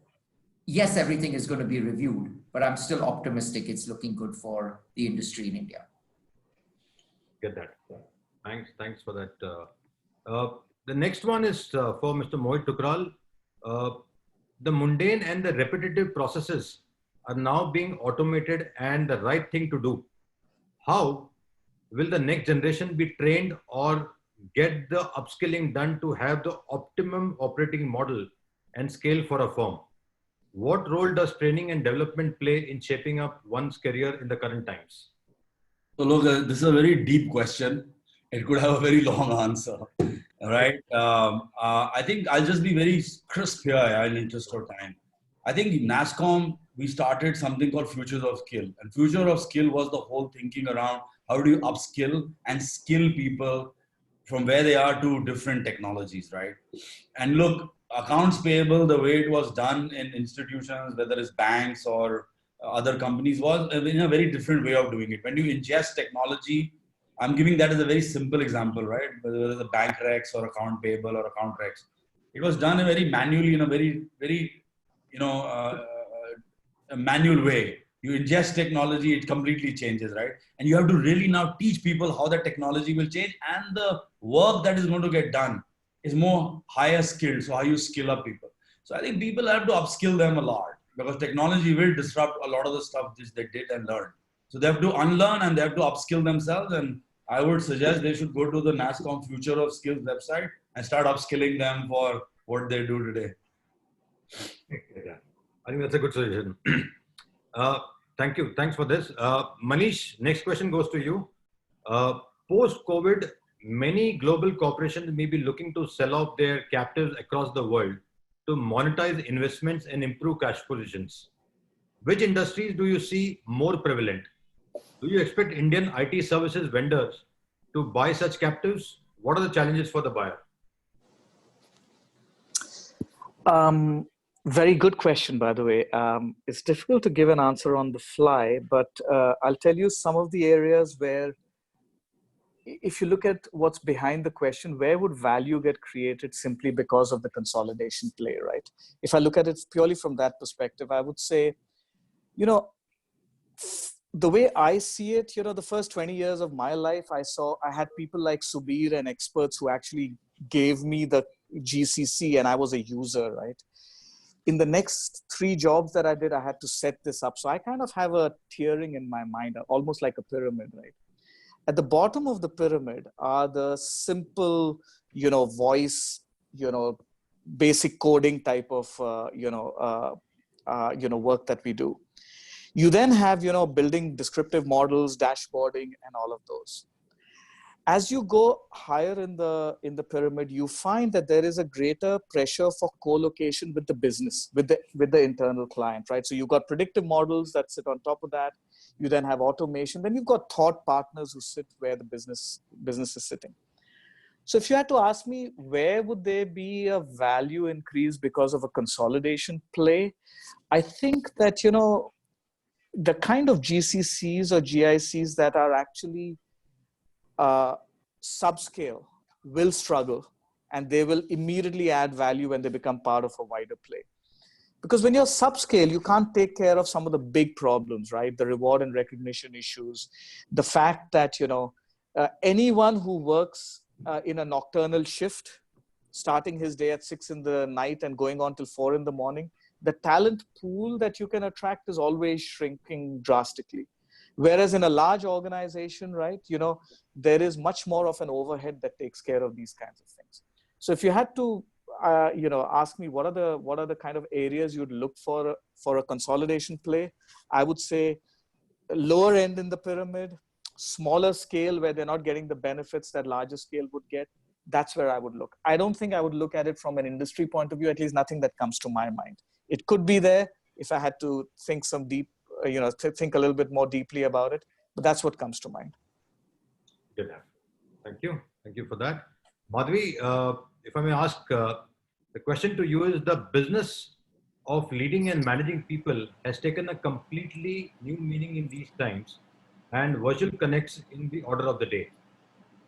yes, everything is going to be reviewed, but I'm still optimistic it's looking good for the industry in India. Get that. Thanks for that. The next one is for Mr. Mohit Tukral. The mundane and the repetitive processes are now being automated and the right thing to do. How will the next generation be trained or get the upskilling done to have the optimum operating model and scale for a firm? What role does training and development play in shaping up one's career in the current times? So look, this is a very deep question. It could have a very long answer. All right. I think I'll just be very crisp here in interest of time. I think in NASSCOM, we started something called Futures of Skill. And Future of Skill was the whole thinking around how do you upskill and skill people from where they are to different technologies, right? And look, accounts payable, the way it was done in institutions, whether it's banks or other companies, was in a very different way of doing it. When you ingest technology, I'm giving that as a very simple example, right? Whether it's a bank recs or account payable or account recs, it was done very manually in a very, a manual way. You ingest technology, it completely changes, right? And you have to really now teach people how the technology will change, and the work that is going to get done is more higher skilled. So how you skill up people. So I think people have to upskill them a lot, because technology will disrupt a lot of the stuff which they did and learned. So they have to unlearn and they have to upskill themselves. And I would suggest they should go to the NASSCOM Future of Skills website and start upskilling them for what they do today. Yeah, I think that's a good suggestion. Thank you. Thanks for this. Manish, next question goes to you. Post-COVID, many global corporations may be looking to sell off their captives across the world to monetize investments and improve cash positions. Which industries do you see more prevalent? Do you expect Indian IT services vendors to buy such captives? What are the challenges for the buyer? Very good question, by the way. It's difficult to give an answer on the fly, but I'll tell you some of the areas where, if you look at what's behind the question, where would value get created simply because of the consolidation play, right? If I look at it purely from that perspective, I would say, the way I see it, the first 20 years of my life, I had people like Subir and experts who actually gave me the GCC and I was a user, right? In the next 3 jobs that I did, I had to set this up. So I kind of have a tiering in my mind, almost like a pyramid, right? At the bottom of the pyramid are the simple, voice, basic coding type of, work that we do. You then have, building descriptive models, dashboarding, and all of those. As you go higher in the pyramid, you find that there is a greater pressure for co-location with the business, with the internal client, right? So you've got predictive models that sit on top of that. You then have automation. Then you've got thought partners who sit where the business is sitting. So if you had to ask me, where would there be a value increase because of a consolidation play? I think that, the kind of GCCs or GICs that are actually subscale will struggle, and they will immediately add value when they become part of a wider play. Because when you're subscale, you can't take care of some of the big problems, right? The reward and recognition issues, the fact that, anyone who works in a nocturnal shift, starting his day at 6 in the night and going on till 4 in the morning, the talent pool that you can attract is always shrinking drastically. Whereas in a large organization, right, there is much more of an overhead that takes care of these kinds of things. So if you had to, ask me what are the kind of areas you'd look for a consolidation play, I would say lower end in the pyramid, smaller scale where they're not getting the benefits that larger scale would get. That's where I would look. I don't think I would look at it from an industry point of view, at least nothing that comes to my mind. It could be there if I had to think think a little bit more deeply about it, but that's what comes to mind. Good. Thank you. Thank you for that. Madhvi, if I may ask, the question to you is, the business of leading and managing people has taken a completely new meaning in these times, and virtual connects in the order of the day.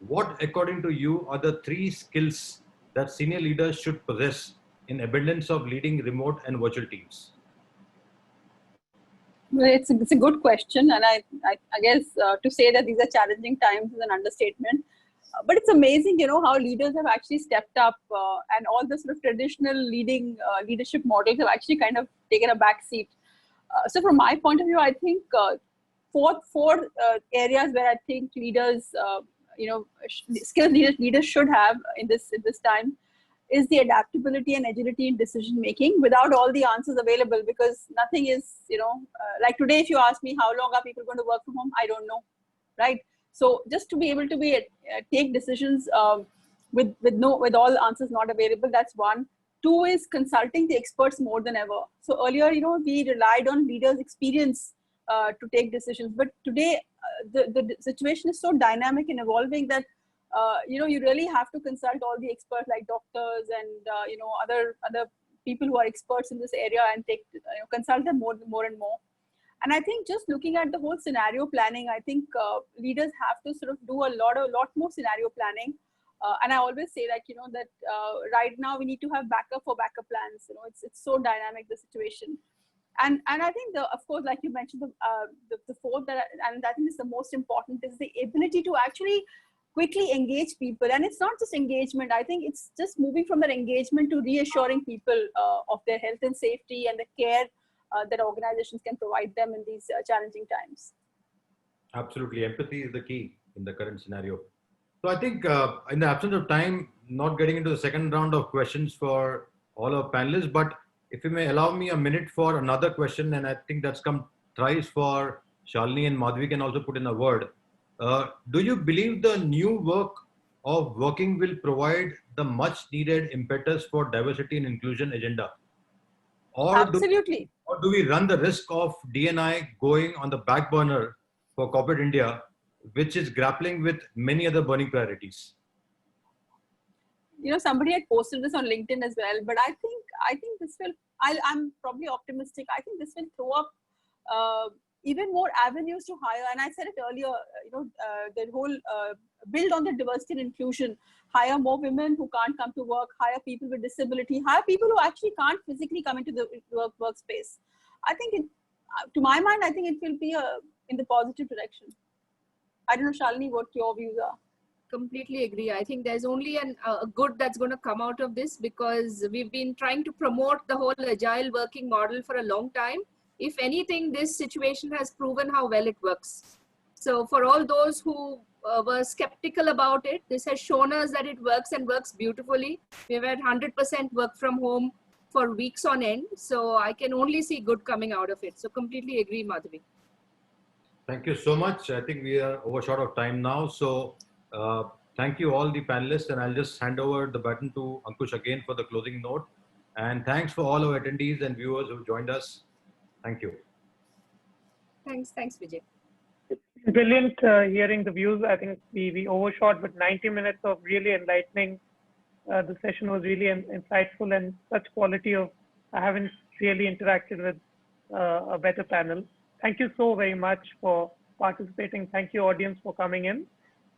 What, according to you, are the 3 skills that senior leaders should possess in abundance of leading remote and virtual teams? Well, it's a good question, and I guess to say that these are challenging times is an understatement. But it's amazing, how leaders have actually stepped up, and all the sort of traditional leadership models have actually kind of taken a back seat. So from my point of view, I think four areas where I think leaders, skilled leaders should have in this time is the adaptability and agility in decision making without all the answers available, because nothing is, like today, if you ask me how long are people going to work from home, I don't know, right? So just to be able to take decisions with all answers not available, that's one. Two is consulting the experts more than ever. So earlier, we relied on leaders' experience to take decisions, but today the situation is so dynamic and evolving that you really have to consult all the experts like doctors and other people who are experts in this area and consult them more and more. And I think just looking at the whole scenario planning, I think leaders have to sort of do a lot more scenario planning. And I always say that that right now we need to have backup plans. It's so dynamic, the situation. And I think of course, like you mentioned, the fourth and I think is the most important is the ability to actually quickly engage people. And it's not just engagement. I think it's just moving from that engagement to reassuring people of their health and safety and the care that organizations can provide them in these challenging times. Absolutely. Empathy is the key in the current scenario. So I think in the absence of time, not getting into the second round of questions for all our panelists, but if you may allow me a minute for another question, and I think that's come thrice for Shalini, and Madhvi can also put in a word. Do you believe the new work of working will provide the much needed impetus for diversity and inclusion agenda? Absolutely. Or do we run the risk of D&I going on the back burner for corporate India, which is grappling with many other burning priorities? Somebody had posted this on LinkedIn as well, but I think this will, I'm probably optimistic. I think this will throw up even more avenues to hire. And I said it earlier, the whole build on the diversity and inclusion, hire more women who can't come to work, hire people with disability, hire people who actually can't physically come into the workspace. I think to my mind, I think it will be in the positive direction. I don't know, Shalini, what your views are. Completely agree. I think there's only a good that's going to come out of this, because we've been trying to promote the whole agile working model for a long time. If anything, this situation has proven how well it works. So for all those who were skeptical about it, this has shown us that it works and works beautifully. We've had 100% work from home for weeks on end. So I can only see good coming out of it. So completely agree, Madhvi. Thank you so much. I think we are overshot of time now. So thank you all the panelists, and I'll just hand over the baton to Ankush again for the closing note. And thanks for all our attendees and viewers who joined us. Thank you. Thanks, Vijay. Brilliant hearing the views. I think we overshot, but 90 minutes of really enlightening. The session was really insightful and such quality of, I haven't really interacted with a better panel. Thank you so very much for participating. Thank you, audience, for coming in.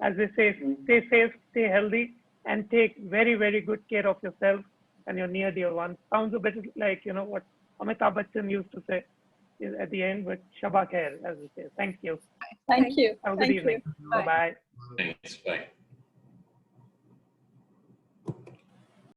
As they say, stay safe, stay healthy, and take very, very good care of yourself and your near dear ones. Sounds a bit like, what Amitabh Bachchan used to say at the end, but Shabba Khair, as we say. Thank you. Thank you. Have a good evening. Bye-bye. Thanks. Bye.